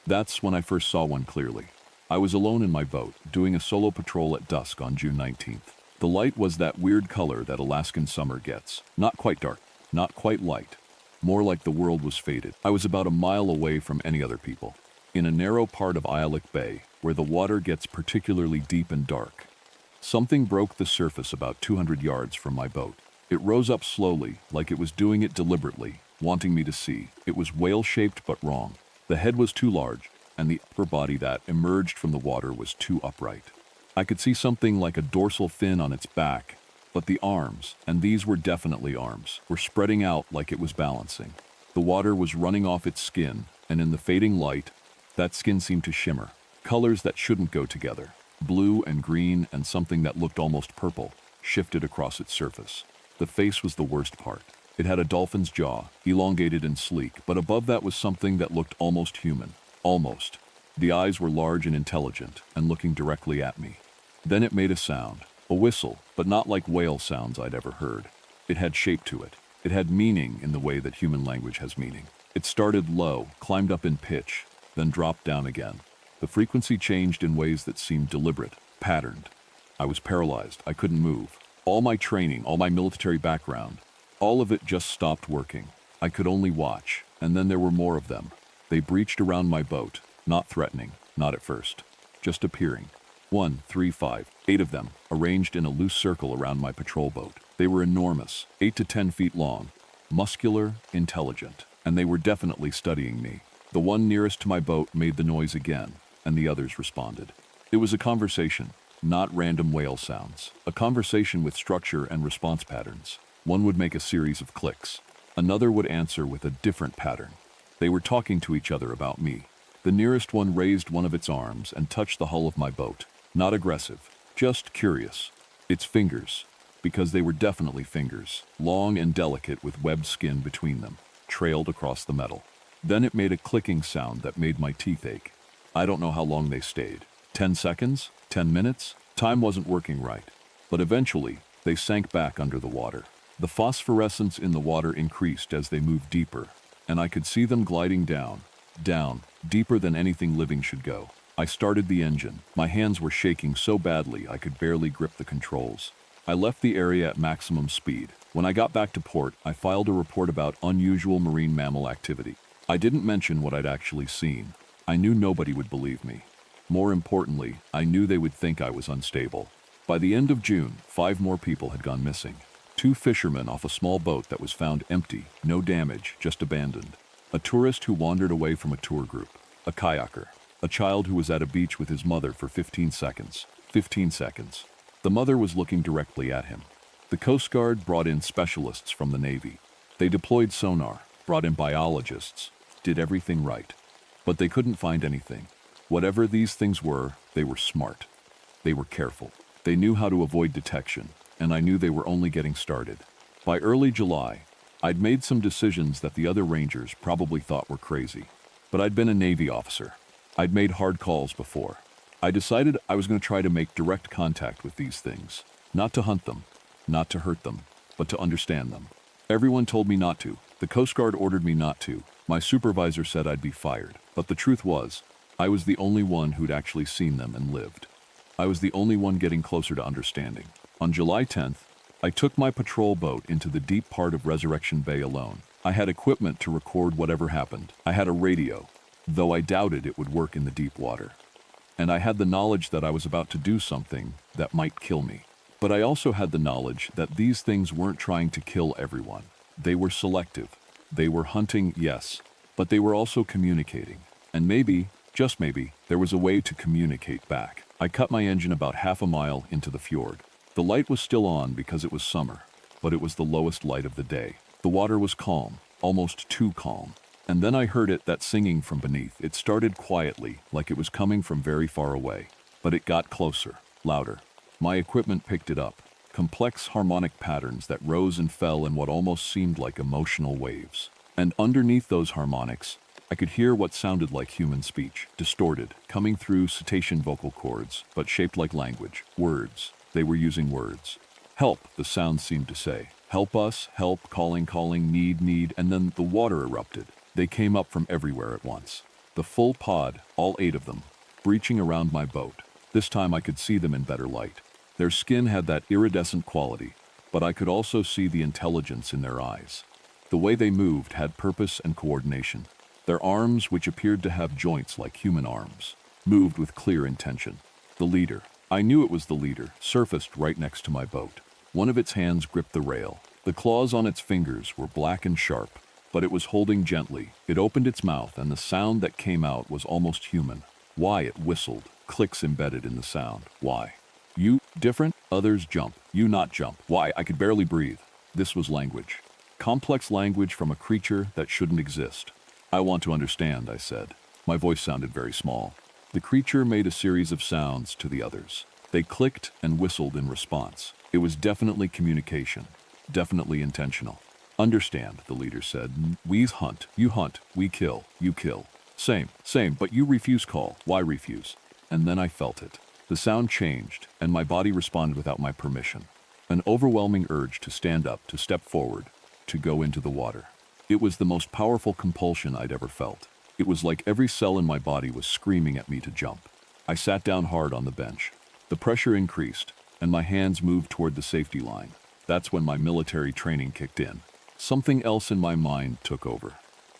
That's when I first saw one clearly. I was alone in my boat, doing a solo patrol at dusk on June 19th. The light was that weird color that Alaskan summer gets. Not quite dark, not quite light. More like the world was faded. I was about a mile away from any other people, in a narrow part of Alaskan Bay, where the water gets particularly deep and dark. Something broke the surface about 200 yards from my boat. It rose up slowly, like it was doing it deliberately, wanting me to see. It was whale-shaped but wrong. The head was too large, and the upper body that emerged from the water was too upright. I could see something like a dorsal fin on its back, but the arms, and these were definitely arms, were spreading out like it was balancing. The water was running off its skin, and in the fading light, that skin seemed to shimmer. Colors that shouldn't go together, blue and green and something that looked almost purple, shifted across its surface. The face was the worst part. It had a dolphin's jaw, elongated and sleek, but above that was something that looked almost human. Almost. The eyes were large and intelligent, and looking directly at me. Then it made a sound. A whistle, but not like whale sounds I'd ever heard. It had shape to it. It had meaning in the way that human language has meaning. It started low, climbed up in pitch, then dropped down again. The frequency changed in ways that seemed deliberate, patterned. I was paralyzed. I couldn't move. All my training, all my military background, all of it just stopped working. I could only watch, and then there were more of them. They breached around my boat, not threatening, not at first, just appearing. 1, 3, 5, 8 of them, arranged in a loose circle around my patrol boat. They were enormous, 8 to 10 feet long, muscular, intelligent, and they were definitely studying me. The one nearest to my boat made the noise again, and the others responded. It was a conversation, not random whale sounds. A conversation with structure and response patterns. One would make a series of clicks. Another would answer with a different pattern. They were talking to each other about me. The nearest one raised one of its arms and touched the hull of my boat. Not aggressive, just curious. Its fingers, because they were definitely fingers, long and delicate with webbed skin between them, trailed across the metal. Then it made a clicking sound that made my teeth ache. I don't know how long they stayed. 10 seconds? 10 minutes? Time wasn't working right. But eventually, they sank back under the water. The phosphorescence in the water increased as they moved deeper, and I could see them gliding down, deeper than anything living should go. I started the engine. My hands were shaking so badly I could barely grip the controls. I left the area at maximum speed. When I got back to port, I filed a report about unusual marine mammal activity. I didn't mention what I'd actually seen. I knew nobody would believe me. More importantly, I knew they would think I was unstable. By the end of June, 5 more people had gone missing. 2 fishermen off a small boat that was found empty, no damage, just abandoned. A tourist who wandered away from a tour group. A kayaker. A child who was at a beach with his mother for 15 seconds. 15 seconds. The mother was looking directly at him. The Coast Guard brought in specialists from the Navy. They deployed sonar, brought in biologists, did everything right. But they couldn't find anything. Whatever these things were, they were smart. They were careful. They knew how to avoid detection, and I knew they were only getting started. By early July, I'd made some decisions that the other rangers probably thought were crazy. But I'd been a Navy officer. I'd made hard calls before. I decided I was going to try to make direct contact with these things. Not to hunt them, not to hurt them, but to understand them. Everyone told me not to. The Coast Guard ordered me not to. My supervisor said I'd be fired. But the truth was, I was the only one who'd actually seen them and lived. I was the only one getting closer to understanding. On July 10th, I took my patrol boat into the deep part of Resurrection Bay alone. I had equipment to record whatever happened. I had a radio, though I doubted it would work in the deep water. And I had the knowledge that I was about to do something that might kill me. But I also had the knowledge that these things weren't trying to kill everyone. They were selective. They were hunting, yes, but they were also communicating. And maybe, just maybe, there was a way to communicate back. I cut my engine about half a mile into the fjord. The light was still on because it was summer, but it was the lowest light of the day. The water was calm, almost too calm. And then I heard that singing from beneath. It started quietly, like it was coming from very far away. But it got closer, louder. My equipment picked it up. Complex harmonic patterns that rose and fell in what almost seemed like emotional waves. And underneath those harmonics, I could hear what sounded like human speech, distorted, coming through cetacean vocal cords, but shaped like language, words. They were using words. Help, the sound seemed to say. Help us, help, calling, calling, need, and then the water erupted. They came up from everywhere at once. The full pod, all 8 of them, breaching around my boat. This time I could see them in better light. Their skin had that iridescent quality, but I could also see the intelligence in their eyes. The way they moved had purpose and coordination. Their arms, which appeared to have joints like human arms, moved with clear intention. The leader, I knew it was the leader, surfaced right next to my boat. One of its hands gripped the rail. The claws on its fingers were black and sharp, but it was holding gently. It opened its mouth, and the sound that came out was almost human. Why, it whistled, clicks embedded in the sound. Why? You, different, others jump. You not jump. Why, I could barely breathe. This was language. Complex language from a creature that shouldn't exist. I want to understand, I said. My voice sounded very small. The creature made a series of sounds to the others. They clicked and whistled in response. It was definitely communication, definitely intentional. Understand, the leader said. We hunt, you hunt, we kill, you kill. Same, but you refuse call. Why refuse? And then I felt it. The sound changed, and my body responded without my permission. An overwhelming urge to stand up, to step forward, to go into the water. It was the most powerful compulsion I'd ever felt. It was like every cell in my body was screaming at me to jump. I sat down hard on the bench. The pressure increased, and my hands moved toward the safety line. That's when my military training kicked in. Something else in my mind took over.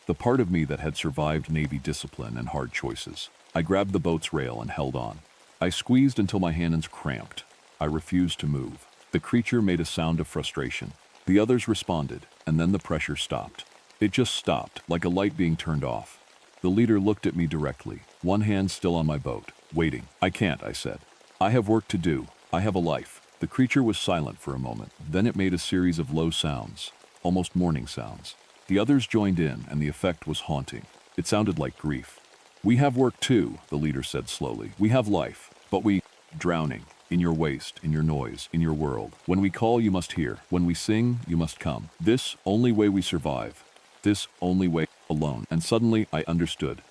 The part of me that had survived Navy discipline and hard choices. I grabbed the boat's rail and held on. I squeezed until my hands cramped. I refused to move. The creature made a sound of frustration. The others responded, and then the pressure stopped. It just stopped, like a light being turned off. The leader looked at me directly, one hand still on my boat, waiting. "I can't," I said. "I have work to do. I have a life." The creature was silent for a moment. Then it made a series of low sounds, almost mourning sounds. The others joined in, and the effect was haunting. It sounded like grief. "We have work too," the leader said slowly. "We have life, but we drowning in your waste, in your noise, in your world. When we call, you must hear. When we sing, you must come. This only way we survive. This only way alone." And suddenly I understood.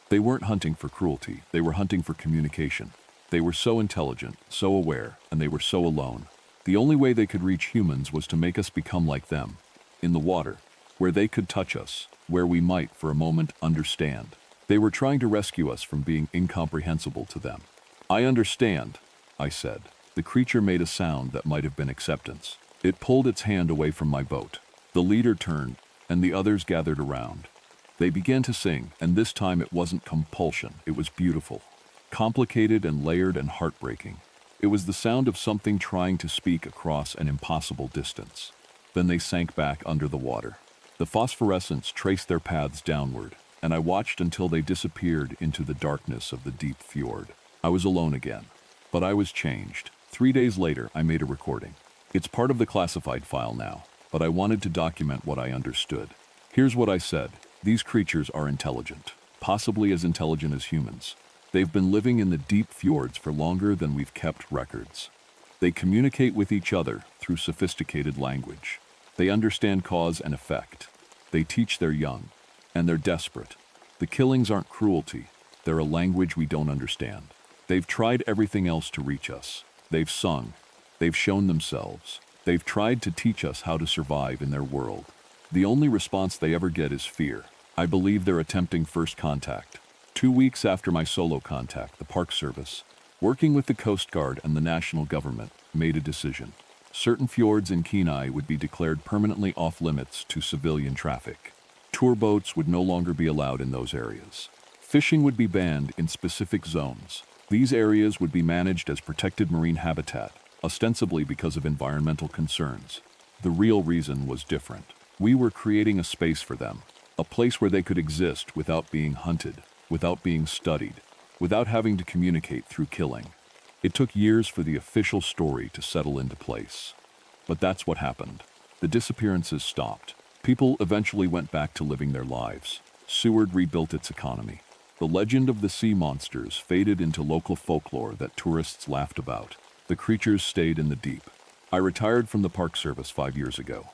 They weren't hunting for cruelty. They were hunting for communication. They were so intelligent, so aware, and they were so alone. The only way they could reach humans was to make us become like them. In the water, where they could touch us, where we might, for a moment, understand. They were trying to rescue us from being incomprehensible to them. "I understand," I said. The creature made a sound that might have been acceptance. It pulled its hand away from my boat. The leader turned, and the others gathered around. They began to sing, and this time it wasn't compulsion. It was beautiful, complicated and layered and heartbreaking. It was the sound of something trying to speak across an impossible distance. Then they sank back under the water. The phosphorescence traced their paths downward, and I watched until they disappeared into the darkness of the deep fjord. I was alone again, but I was changed. 3 days later, I made a recording. It's part of the classified file now, but I wanted to document what I understood. Here's what I said. These creatures are intelligent, possibly as intelligent as humans. They've been living in the deep fjords for longer than we've kept records. They communicate with each other through sophisticated language. They understand cause and effect. They teach their young, and they're desperate. The killings aren't cruelty. They're a language we don't understand. They've tried everything else to reach us. They've sung. They've shown themselves. They've tried to teach us how to survive in their world. The only response they ever get is fear. I believe they're attempting first contact. 2 weeks after my solo contact, the Park Service, working with the Coast Guard and the national government, made a decision. Certain fjords in Kenai would be declared permanently off-limits to civilian traffic. Tour boats would no longer be allowed in those areas. Fishing would be banned in specific zones. These areas would be managed as protected marine habitat, ostensibly because of environmental concerns. The real reason was different. We were creating a space for them, a place where they could exist without being hunted, without being studied, without having to communicate through killing. It took years for the official story to settle into place. But that's what happened. The disappearances stopped. People eventually went back to living their lives. Seward rebuilt its economy. The legend of the sea monsters faded into local folklore that tourists laughed about. The creatures stayed in the deep. I retired from the Park Service 5 years ago.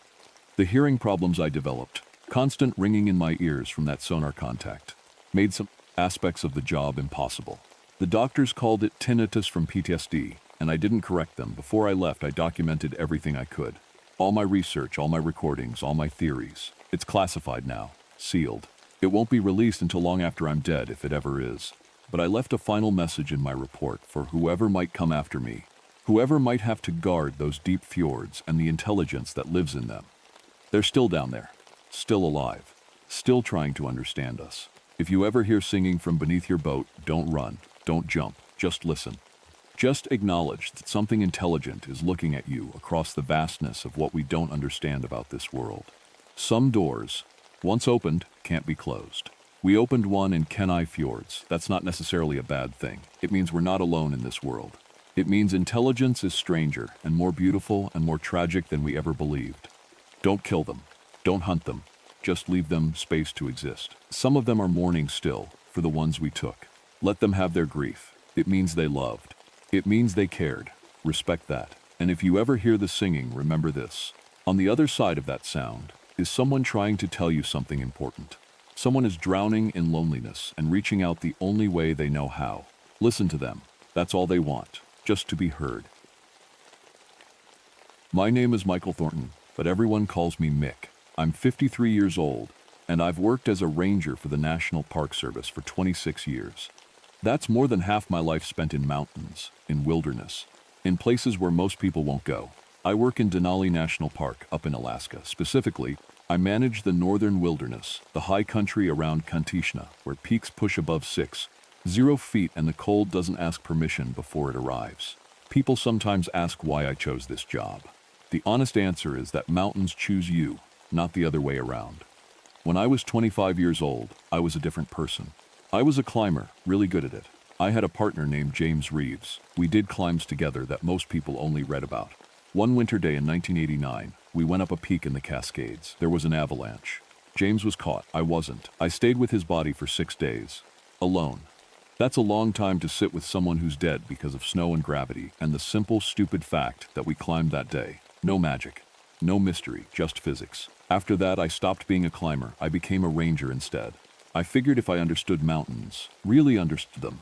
The hearing problems I developed, constant ringing in my ears from that sonar contact, made some aspects of the job impossible. The doctors called it tinnitus from PTSD, and I didn't correct them. Before I left, I documented everything I could. All my research, all my recordings, all my theories. It's classified now, sealed. It won't be released until long after I'm dead, if it ever is. But I left a final message in my report for whoever might come after me, whoever might have to guard those deep fjords and the intelligence that lives in them. They're still down there, still alive, still trying to understand us. If you ever hear singing from beneath your boat, don't run, don't jump, just listen. Just acknowledge that something intelligent is looking at you across the vastness of what we don't understand about this world. Some doors, once opened, can't be closed. We opened one in Kenai Fjords. That's not necessarily a bad thing. It means we're not alone in this world. It means intelligence is stranger and more beautiful and more tragic than we ever believed. Don't kill them. Don't hunt them. Just leave them space to exist. Some of them are mourning still for the ones we took. Let them have their grief. It means they loved. It means they cared. Respect that. And if you ever hear the singing, remember this. On the other side of that sound is someone trying to tell you something important. Someone is drowning in loneliness and reaching out the only way they know how. Listen to them. That's all they want, just to be heard. My name is Michael Thornton, but everyone calls me Mick. I'm 53 years old, and I've worked as a ranger for the National Park Service for 26 years. That's more than half my life spent in mountains, in wilderness, in places where most people won't go. I work in Denali National Park up in Alaska, specifically I managed the northern wilderness, the high country around Kantishna, where peaks push above 6,0 feet and the cold doesn't ask permission before it arrives. People sometimes ask why I chose this job. The honest answer is that mountains choose you, not the other way around. When I was 25 years old, I was a different person. I was a climber, really good at it. I had a partner named James Reeves. We did climbs together that most people only read about. One winter day in 1989, we went up a peak in the Cascades. There was an avalanche. James was caught. I wasn't. I stayed with his body for 6 days. Alone. That's a long time to sit with someone who's dead because of snow and gravity and the simple, stupid fact that we climbed that day. No magic. No mystery, just physics. After that, I stopped being a climber. I became a ranger instead. I figured if I understood mountains, really understood them,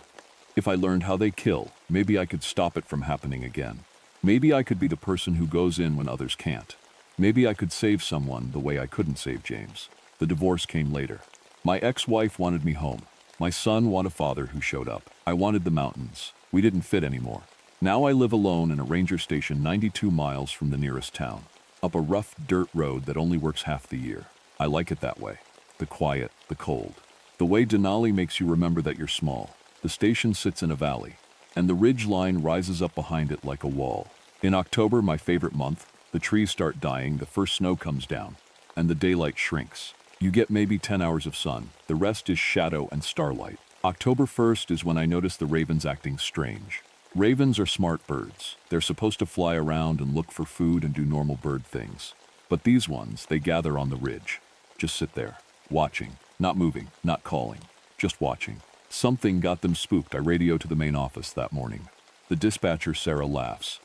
if I learned how they kill, maybe I could stop it from happening again. Maybe I could be the person who goes in when others can't. Maybe I could save someone the way I couldn't save James. The divorce came later. My ex-wife wanted me home. My son wanted a father who showed up. I wanted the mountains. We didn't fit anymore. Now I live alone in a ranger station 92 miles from the nearest town, up a rough dirt road that only works half the year. I like it that way. The quiet, the cold. The way Denali makes you remember that you're small. The station sits in a valley, and the ridge line rises up behind it like a wall. In October, my favorite month, the trees start dying, the first snow comes down, and the daylight shrinks. You get maybe 10 hours of sun. The rest is shadow and starlight. October 1st is when I notice the ravens acting strange. Ravens are smart birds. They're supposed to fly around and look for food and do normal bird things. But these ones, they gather on the ridge. Just sit there, watching, not moving, not calling, just watching. Something got them spooked. I radio to the main office that morning. The dispatcher, Sarah, laughs.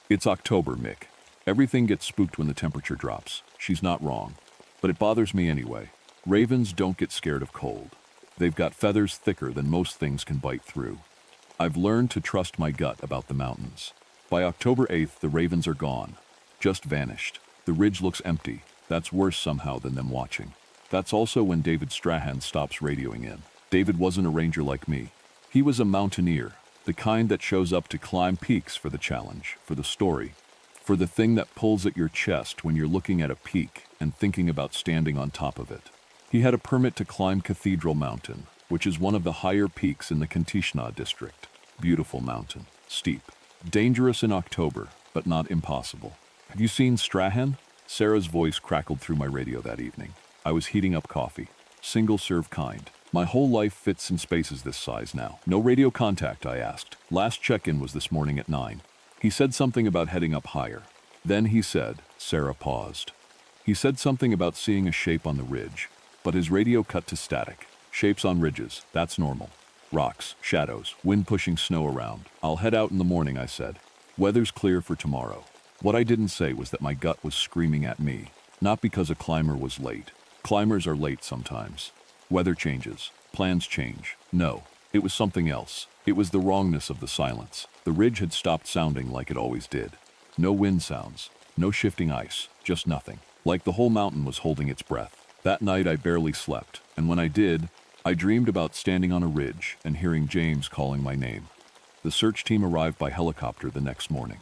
It's October, Mick. Everything gets spooked when the temperature drops. She's not wrong. But it bothers me anyway. Ravens don't get scared of cold. They've got feathers thicker than most things can bite through. I've learned to trust my gut about the mountains. By October 8th, the ravens are gone. Just vanished. The ridge looks empty. That's worse somehow than them watching. That's also when David Strahan stops radioing in. David wasn't a ranger like me. He was a mountaineer, the kind that shows up to climb peaks for the challenge, for the story, for the thing that pulls at your chest when you're looking at a peak and thinking about standing on top of it. He had a permit to climb Cathedral Mountain, which is one of the higher peaks in the Kantishna district. Beautiful mountain, steep, dangerous in October, but not impossible. Have you seen Strahan? Sarah's voice crackled through my radio that evening. I was heating up coffee, single-serve kind. My whole life fits in spaces this size now. No radio contact, I asked. Last check-in was this morning at 9. He said something about heading up higher. Then he said, Sarah paused. He said something about seeing a shape on the ridge, but his radio cut to static. Shapes on ridges, that's normal. Rocks, shadows, wind pushing snow around. I'll head out in the morning, I said. Weather's clear for tomorrow. What I didn't say was that my gut was screaming at me, not because a climber was late. Climbers are late sometimes. Weather changes. Plans change. No, it was something else. It was the wrongness of the silence. The ridge had stopped sounding like it always did. No wind sounds. No shifting ice. Just nothing. Like the whole mountain was holding its breath. That night I barely slept, and when I did, I dreamed about standing on a ridge and hearing James calling my name. The search team arrived by helicopter the next morning.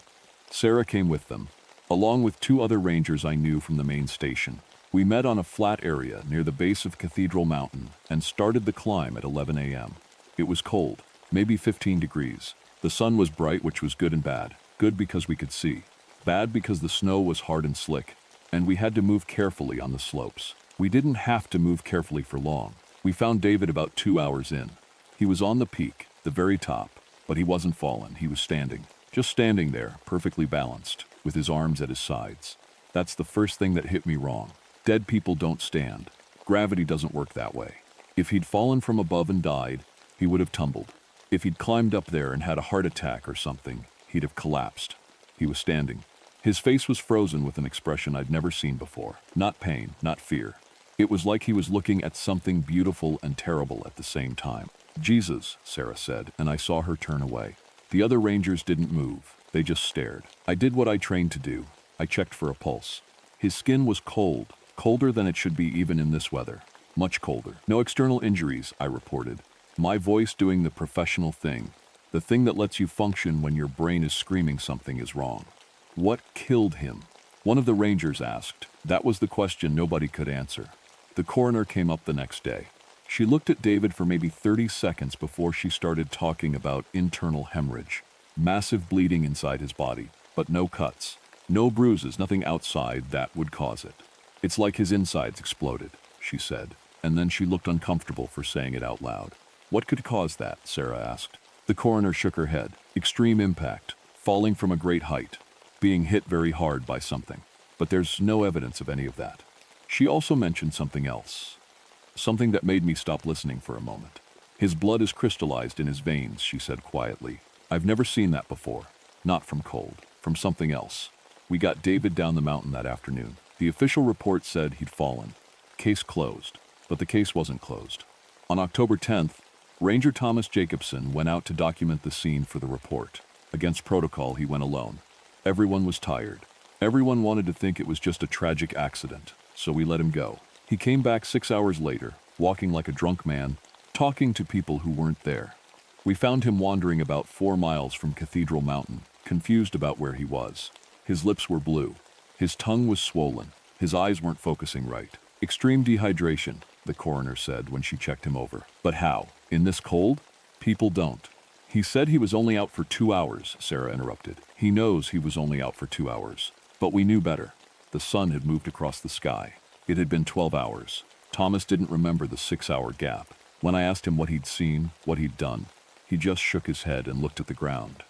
Sarah came with them, along with 2 other rangers I knew from the main station. We met on a flat area near the base of Cathedral Mountain and started the climb at 11 a.m. It was cold, maybe 15 degrees. The sun was bright, which was good and bad. Good because we could see. Bad because the snow was hard and slick, and we had to move carefully on the slopes. We didn't have to move carefully for long. We found David about 2 hours in. He was on the peak, the very top, but he wasn't fallen. He was standing. Just standing there, perfectly balanced, with his arms at his sides. That's the first thing that hit me wrong. Dead people don't stand. Gravity doesn't work that way. If he'd fallen from above and died, he would have tumbled. If he'd climbed up there and had a heart attack or something, he'd have collapsed. He was standing. His face was frozen with an expression I'd never seen before. Not pain, not fear. It was like he was looking at something beautiful and terrible at the same time. Jesus, Sarah said, and I saw her turn away. The other rangers didn't move. They just stared. I did what I trained to do. I checked for a pulse. His skin was cold, colder than it should be even in this weather. Much colder. No external injuries, I reported. My voice doing the professional thing. The thing that lets you function when your brain is screaming something is wrong. What killed him? One of the rangers asked. That was the question nobody could answer. The coroner came up the next day. She looked at David for maybe 30 seconds before she started talking about internal hemorrhage. Massive bleeding inside his body, but no cuts. No bruises, nothing outside that would cause it. It's like his insides exploded, she said, and then she looked uncomfortable for saying it out loud. What could cause that? Sarah asked. The coroner shook her head. Extreme impact, falling from a great height, being hit very hard by something. But there's no evidence of any of that. She also mentioned something else. Something that made me stop listening for a moment. His blood is crystallized in his veins, she said quietly. I've never seen that before. Not from cold, from something else. We got David down the mountain that afternoon. The official report said he'd fallen. Case closed. But the case wasn't closed. On October 10th, Ranger Thomas Jacobson went out to document the scene for the report. Against protocol, he went alone. Everyone was tired. Everyone wanted to think it was just a tragic accident, so we let him go. He came back 6 hours later, walking like a drunk man, talking to people who weren't there. We found him wandering about 4 miles from Cathedral Mountain, confused about where he was. His lips were blue. His tongue was swollen. His eyes weren't focusing right. Extreme dehydration, the coroner said when she checked him over. But how? In this cold? People don't. He said he was only out for 2 hours, Sarah interrupted. He knows he was only out for 2 hours. But we knew better. The sun had moved across the sky. It had been 12 hours. Thomas didn't remember the 6-hour gap. When I asked him what he'd seen, what he'd done, he just shook his head and looked at the ground.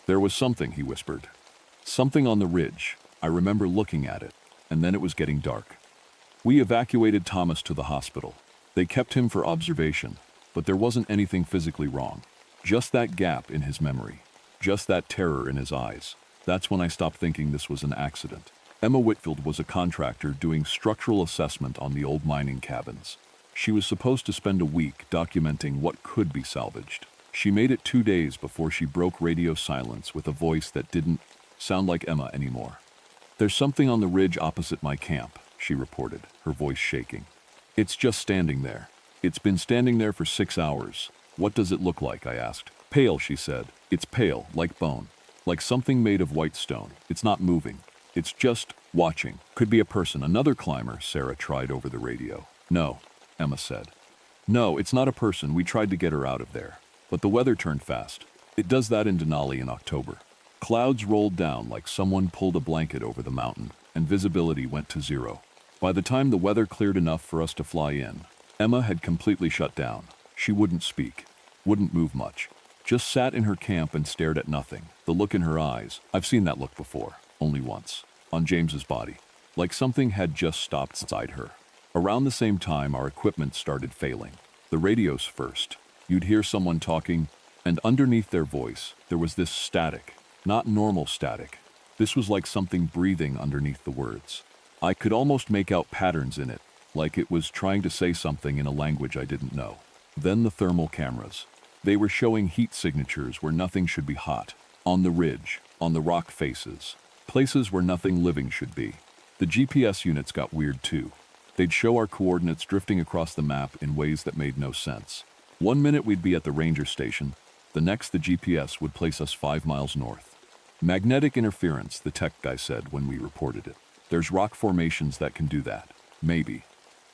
There was something, he whispered. Something on the ridge. I remember looking at it, and then it was getting dark. We evacuated Thomas to the hospital. They kept him for observation, but there wasn't anything physically wrong. Just that gap in his memory. Just that terror in his eyes. That's when I stopped thinking this was an accident. Emma Whitfield was a contractor doing structural assessment on the old mining cabins. She was supposed to spend a week documenting what could be salvaged. She made it 2 days before she broke radio silence with a voice that didn't sound like Emma anymore. There's something on the ridge opposite my camp, she reported, her voice shaking. It's just standing there. It's been standing there for 6 hours. What does it look like? I asked. Pale, she said. It's pale, like bone. Like something made of white stone. It's not moving. It's just watching. Could be a person, another climber, Sarah tried over the radio. No, Emma said. No, it's not a person. We tried to get her out of there. But the weather turned fast. It does that in Denali in October. Clouds rolled down like someone pulled a blanket over the mountain, and visibility went to 0. By the time the weather cleared enough for us to fly in, Emma had completely shut down. She wouldn't speak, wouldn't move much. Just sat in her camp and stared at nothing. The look in her eyes, I've seen that look before, only once. On James's body, like something had just stopped inside her. Around the same time, our equipment started failing. The radios first. You'd hear someone talking, and underneath their voice, there was this static, not normal static. This was like something breathing underneath the words. I could almost make out patterns in it, like it was trying to say something in a language I didn't know. Then the thermal cameras. They were showing heat signatures where nothing should be hot. On the ridge, on the rock faces. Places where nothing living should be. The GPS units got weird too. They'd show our coordinates drifting across the map in ways that made no sense. 1 minute we'd be at the ranger station, the next the GPS would place us 5 miles north. Magnetic interference, the tech guy said when we reported it. There's rock formations that can do that. Maybe.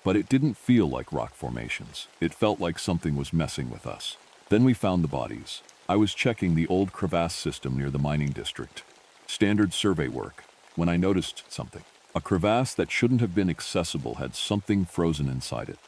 But it didn't feel like rock formations. It felt like something was messing with us. Then we found the bodies. I was checking the old crevasse system near the mining district. Standard survey work, when I noticed something. A crevasse that shouldn't have been accessible had something frozen inside it.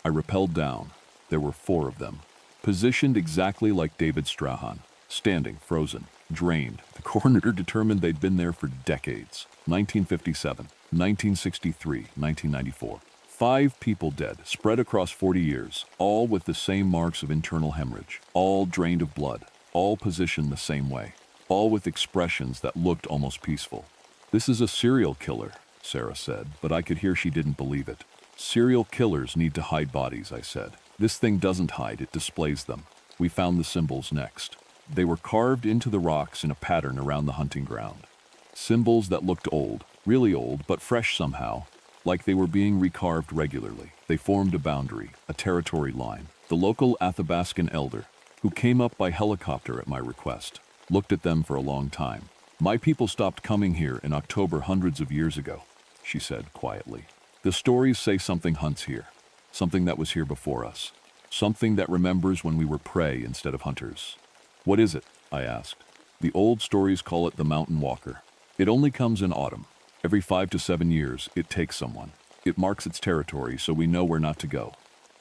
I rappelled down. There were 4 of them, positioned exactly like David Strahan, standing, frozen, drained. The coroner determined they'd been there for decades. 1957, 1963, 1994. 5 people dead, spread across 40 years, all with the same marks of internal hemorrhage, all drained of blood, all positioned the same way. All with expressions that looked almost peaceful. This is a serial killer, Sarah said, but I could hear she didn't believe it. Serial killers need to hide bodies, I said. This thing doesn't hide, it displays them. We found the symbols next. They were carved into the rocks in a pattern around the hunting ground. Symbols that looked old, really old, but fresh somehow, like they were being recarved regularly. They formed a boundary, a territory line. The local Athabascan elder, who came up by helicopter at my request, looked at them for a long time. My people stopped coming here in October hundreds of years ago, she said quietly. The stories say something hunts here, something that was here before us, something that remembers when we were prey instead of hunters. What is it? I asked. The old stories call it the mountain walker. It only comes in autumn. Every 5 to 7 years, it takes someone. It marks its territory so we know where not to go.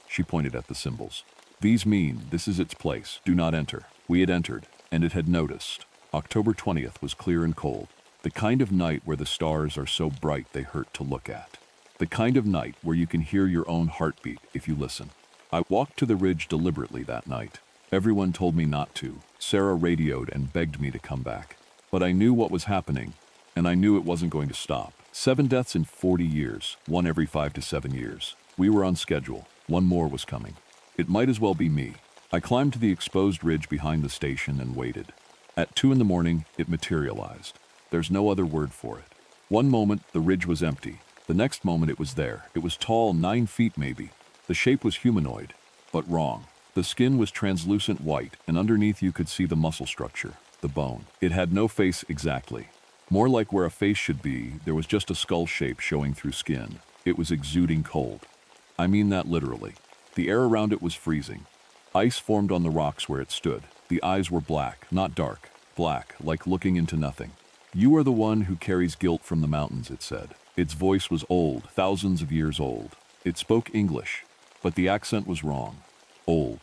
She pointed at the symbols. These mean this is its place, do not enter. We had entered, and it had noticed. October 20th was clear and cold. The kind of night where the stars are so bright they hurt to look at. The kind of night where you can hear your own heartbeat if you listen. I walked to the ridge deliberately that night. Everyone told me not to. Sarah radioed and begged me to come back. But I knew what was happening, and I knew it wasn't going to stop. 7 deaths in 40 years, 1 every 5 to 7 years. We were on schedule. 1 more was coming. It might as well be me. I climbed to the exposed ridge behind the station and waited. At 2 in the morning, it materialized. There's no other word for it. One moment, the ridge was empty. The next moment, it was there. It was tall, 9 feet maybe. The shape was humanoid, but wrong. The skin was translucent white, and underneath you could see the muscle structure, the bone. It had no face exactly. More like where a face should be, there was just a skull shape showing through skin. It was exuding cold. I mean that literally. The air around it was freezing. Ice formed on the rocks where it stood. The eyes were black, not dark. Black, like looking into nothing. You are the one who carries guilt from the mountains, it said. Its voice was old, thousands of years old. It spoke English, but the accent was wrong. Old.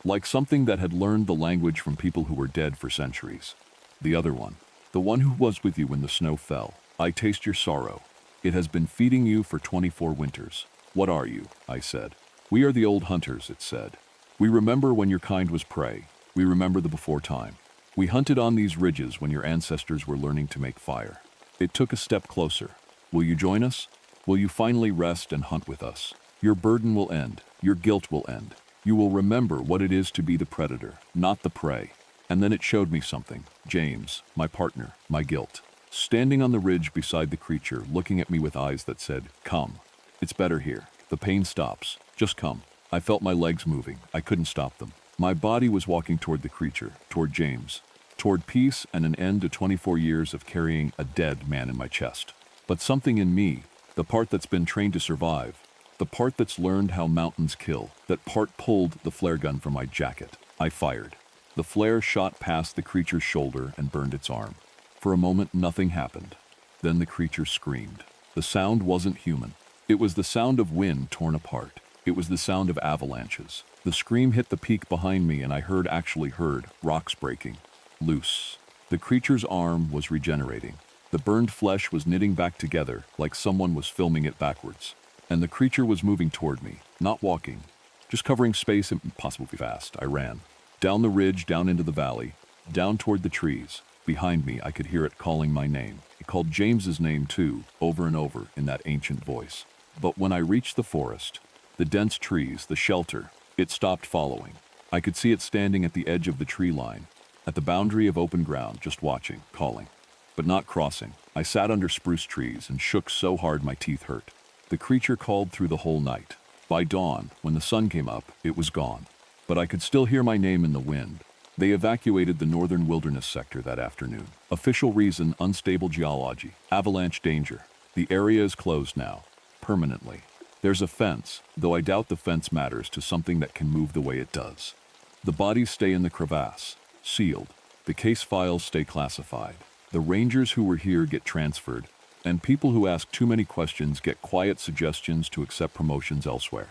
Like something that had learned the language from people who were dead for centuries. The other one. The one who was with you when the snow fell. I taste your sorrow. It has been feeding you for 24 winters. What are you? I said. We are the old hunters, it said. We remember when your kind was prey. We remember the before time. We hunted on these ridges when your ancestors were learning to make fire. It took a step closer. Will you join us? Will you finally rest and hunt with us? Your burden will end. Your guilt will end. You will remember what it is to be the predator, not the prey. And then it showed me something. James, my partner, my guilt. Standing on the ridge beside the creature, looking at me with eyes that said, come. It's better here. The pain stops. Just come. I felt my legs moving. I couldn't stop them. My body was walking toward the creature, toward James, toward peace and an end to 24 years of carrying a dead man in my chest. But something in me, the part that's been trained to survive, the part that's learned how mountains kill, that part pulled the flare gun from my jacket. I fired. The flare shot past the creature's shoulder and burned its arm. For a moment, nothing happened. Then the creature screamed. The sound wasn't human. It was the sound of wind torn apart. It was the sound of avalanches. The scream hit the peak behind me and I actually heard, rocks breaking. Loose. The creature's arm was regenerating. The burned flesh was knitting back together like someone was filming it backwards. And the creature was moving toward me, not walking, just covering space impossibly fast. I ran. Down the ridge, down into the valley, down toward the trees. Behind me, I could hear it calling my name. It called James's name too, over and over in that ancient voice. But when I reached the forest, the dense trees, the shelter, it stopped following. I could see it standing at the edge of the tree line, at the boundary of open ground, just watching, calling, but not crossing. I sat under spruce trees and shook so hard my teeth hurt. The creature called through the whole night. By dawn, when the sun came up, it was gone. But I could still hear my name in the wind. They evacuated the northern wilderness sector that afternoon. Official reason, unstable geology, avalanche danger. The area is closed now, permanently. There's a fence, though I doubt the fence matters to something that can move the way it does. The bodies stay in the crevasse, sealed. The case files stay classified. The rangers who were here get transferred, and people who ask too many questions get quiet suggestions to accept promotions elsewhere.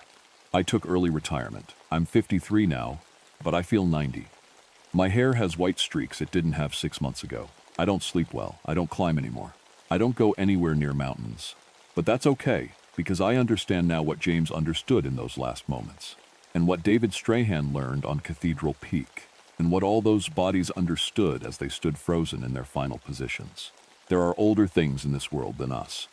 I took early retirement. I'm 53 now, but I feel 90. My hair has white streaks it didn't have 6 months ago. I don't sleep well. I don't climb anymore. I don't go anywhere near mountains. But that's okay, because I understand now what James understood in those last moments, and what David Strahan learned on Cathedral Peak, and what all those bodies understood as they stood frozen in their final positions. There are older things in this world than us.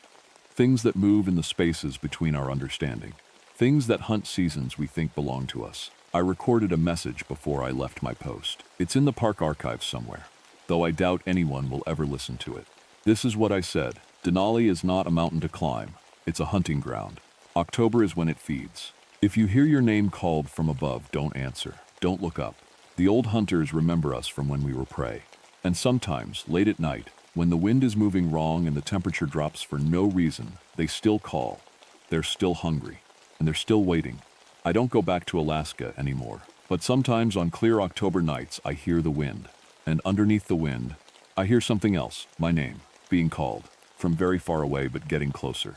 Things that move in the spaces between our understanding. Things that hunt seasons we think belong to us. I recorded a message before I left my post. It's in the park archives somewhere, though I doubt anyone will ever listen to it. This is what I said. Denali is not a mountain to climb. It's a hunting ground. October is when it feeds. If you hear your name called from above, don't answer. Don't look up. The old hunters remember us from when we were prey. And sometimes, late at night, When the wind is moving wrong and the temperature drops for no reason, they still call. They're still hungry, and they're still waiting. I don't go back to Alaska anymore, but sometimes on clear October nights I hear the wind, and underneath the wind, I hear something else, my name, being called, from very far away but getting closer.